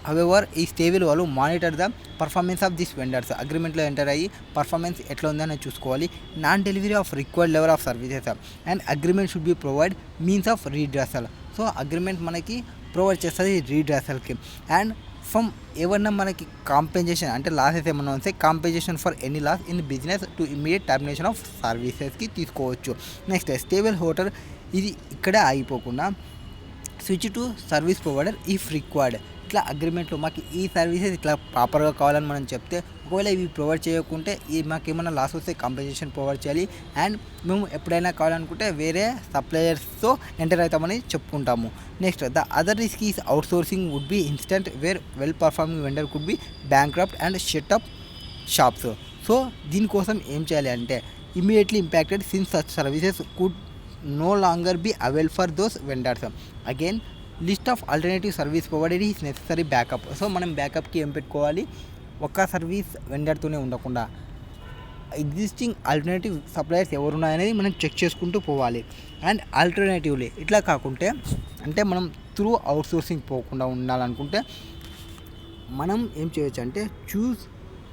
హవెవర్ ఈ స్టేబుల్ వాళ్ళు monitor the performance of this vendors. అగ్రిమెంట్లో ఎంటర్ అయ్యి పర్ఫార్మెన్స్ ఎట్లా ఉందని చూసుకోవాలి. Non delivery of required level of services and agreement should be provide means of redressal. So agreement మనకి ప్రొవైడ్ చేస్తుంది రీడ్రెసల్కి. అండ్ ఫ్రమ్ ఏమన్నా మనకి కాంపెన్సేషన్ అంటే లాసెస్ ఏమన్నా వస్తే compensation for any loss in business to immediate termination of సర్వీసెస్కి తీసుకోవచ్చు. నెక్స్ట్, స్టేబుల్ హోటల్ ఇది ఇక్కడే ఆగిపోకుండా switch to service provider if required. ఇట్లా అగ్రిమెంట్లో మాకు ఈ సర్వీసెస్ ఇట్లా ప్రాపర్గా కావాలని మనం చెప్తే, ఒకవేళ ఇవి ప్రొవైడ్ చేయకుంటే మాకు ఏమైనా లాస్ వస్తే కాంపెన్సేషన్ ప్రొవైడ్ చేయాలి అండ్ మేము ఎప్పుడైనా కావాలనుకుంటే వేరే సప్లయర్స్తో ఎంటర్ అవుతామని చెప్పుకుంటాము. Next, the other risk is outsourcing would be instant where well performing vendor could be bankrupt and shut up shops. So దీనికోసం ఏం చేయాలి అంటే immediately impacted since such services could no longer be available for those vendors. Again, list of alternative service provided is necessary backup. So మనం బ్యాకప్కి ఏం పెట్టుకోవాలి, ఒక్క సర్వీస్ వెండర్తోనే ఉండకుండా ఎగ్జిస్టింగ్ ఆల్టర్నేటివ్ సప్లయర్స్ ఎవరున్నాయనేది మనం చెక్ చేసుకుంటూ పోవాలి. అండ్ ఆల్టర్నేటివ్లీ ఇట్లా కాకుంటే అంటే మనం త్రూ అవుట్సోర్సింగ్ పోకుండా ఉండాలనుకుంటే మనం ఏం చేయొచ్చు అంటే choose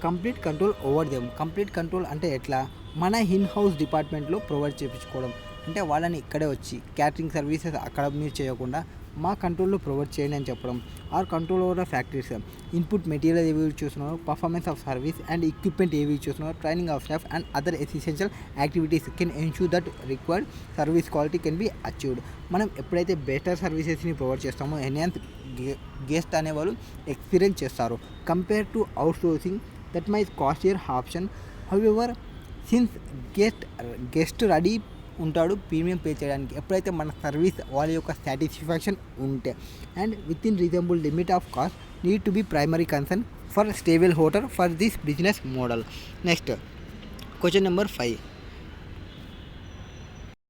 complete control over them. Complete control అంటే ఎట్లా, మన ఇన్ హౌస్ డిపార్ట్మెంట్లో ప్రొవైడ్ చేయించుకోవడం. అంటే వాళ్ళని ఇక్కడే వచ్చి క్యాటరింగ్ సర్వీసెస్ అక్కడ మీరు చేయకుండా మా కంట్రోల్లో ప్రొవైడ్ చేయండి అని చెప్పడం. Or control over factories, input material ఏవి యూజ్ చేస్తున్నారు, performance of service and equipment ఏవి యూజ్ చేస్తున్నారు, training of staff and other essential activities can ensure that required service quality can be achieved. మనం ఎప్పుడైతే బెటర్ సర్వీసెస్ని ప్రొవైడ్ చేస్తామో ఎన్హాన్స్ గెస్ట్ అనేవాళ్ళు ఎక్స్పీరియన్స్ చేస్తారు compare to outsourcing that may costlier option. However since guest ready ఉంటాడు ప్రీమియం పే చేయడానికి ఎప్పుడైతే మన సర్వీస్ వాళ్ళ యొక్క సాటిస్ఫాక్షన్ ఉంటే. And with in reasonable limit of cost need to be primary concern for stable hotel for this business model. Next question number 5.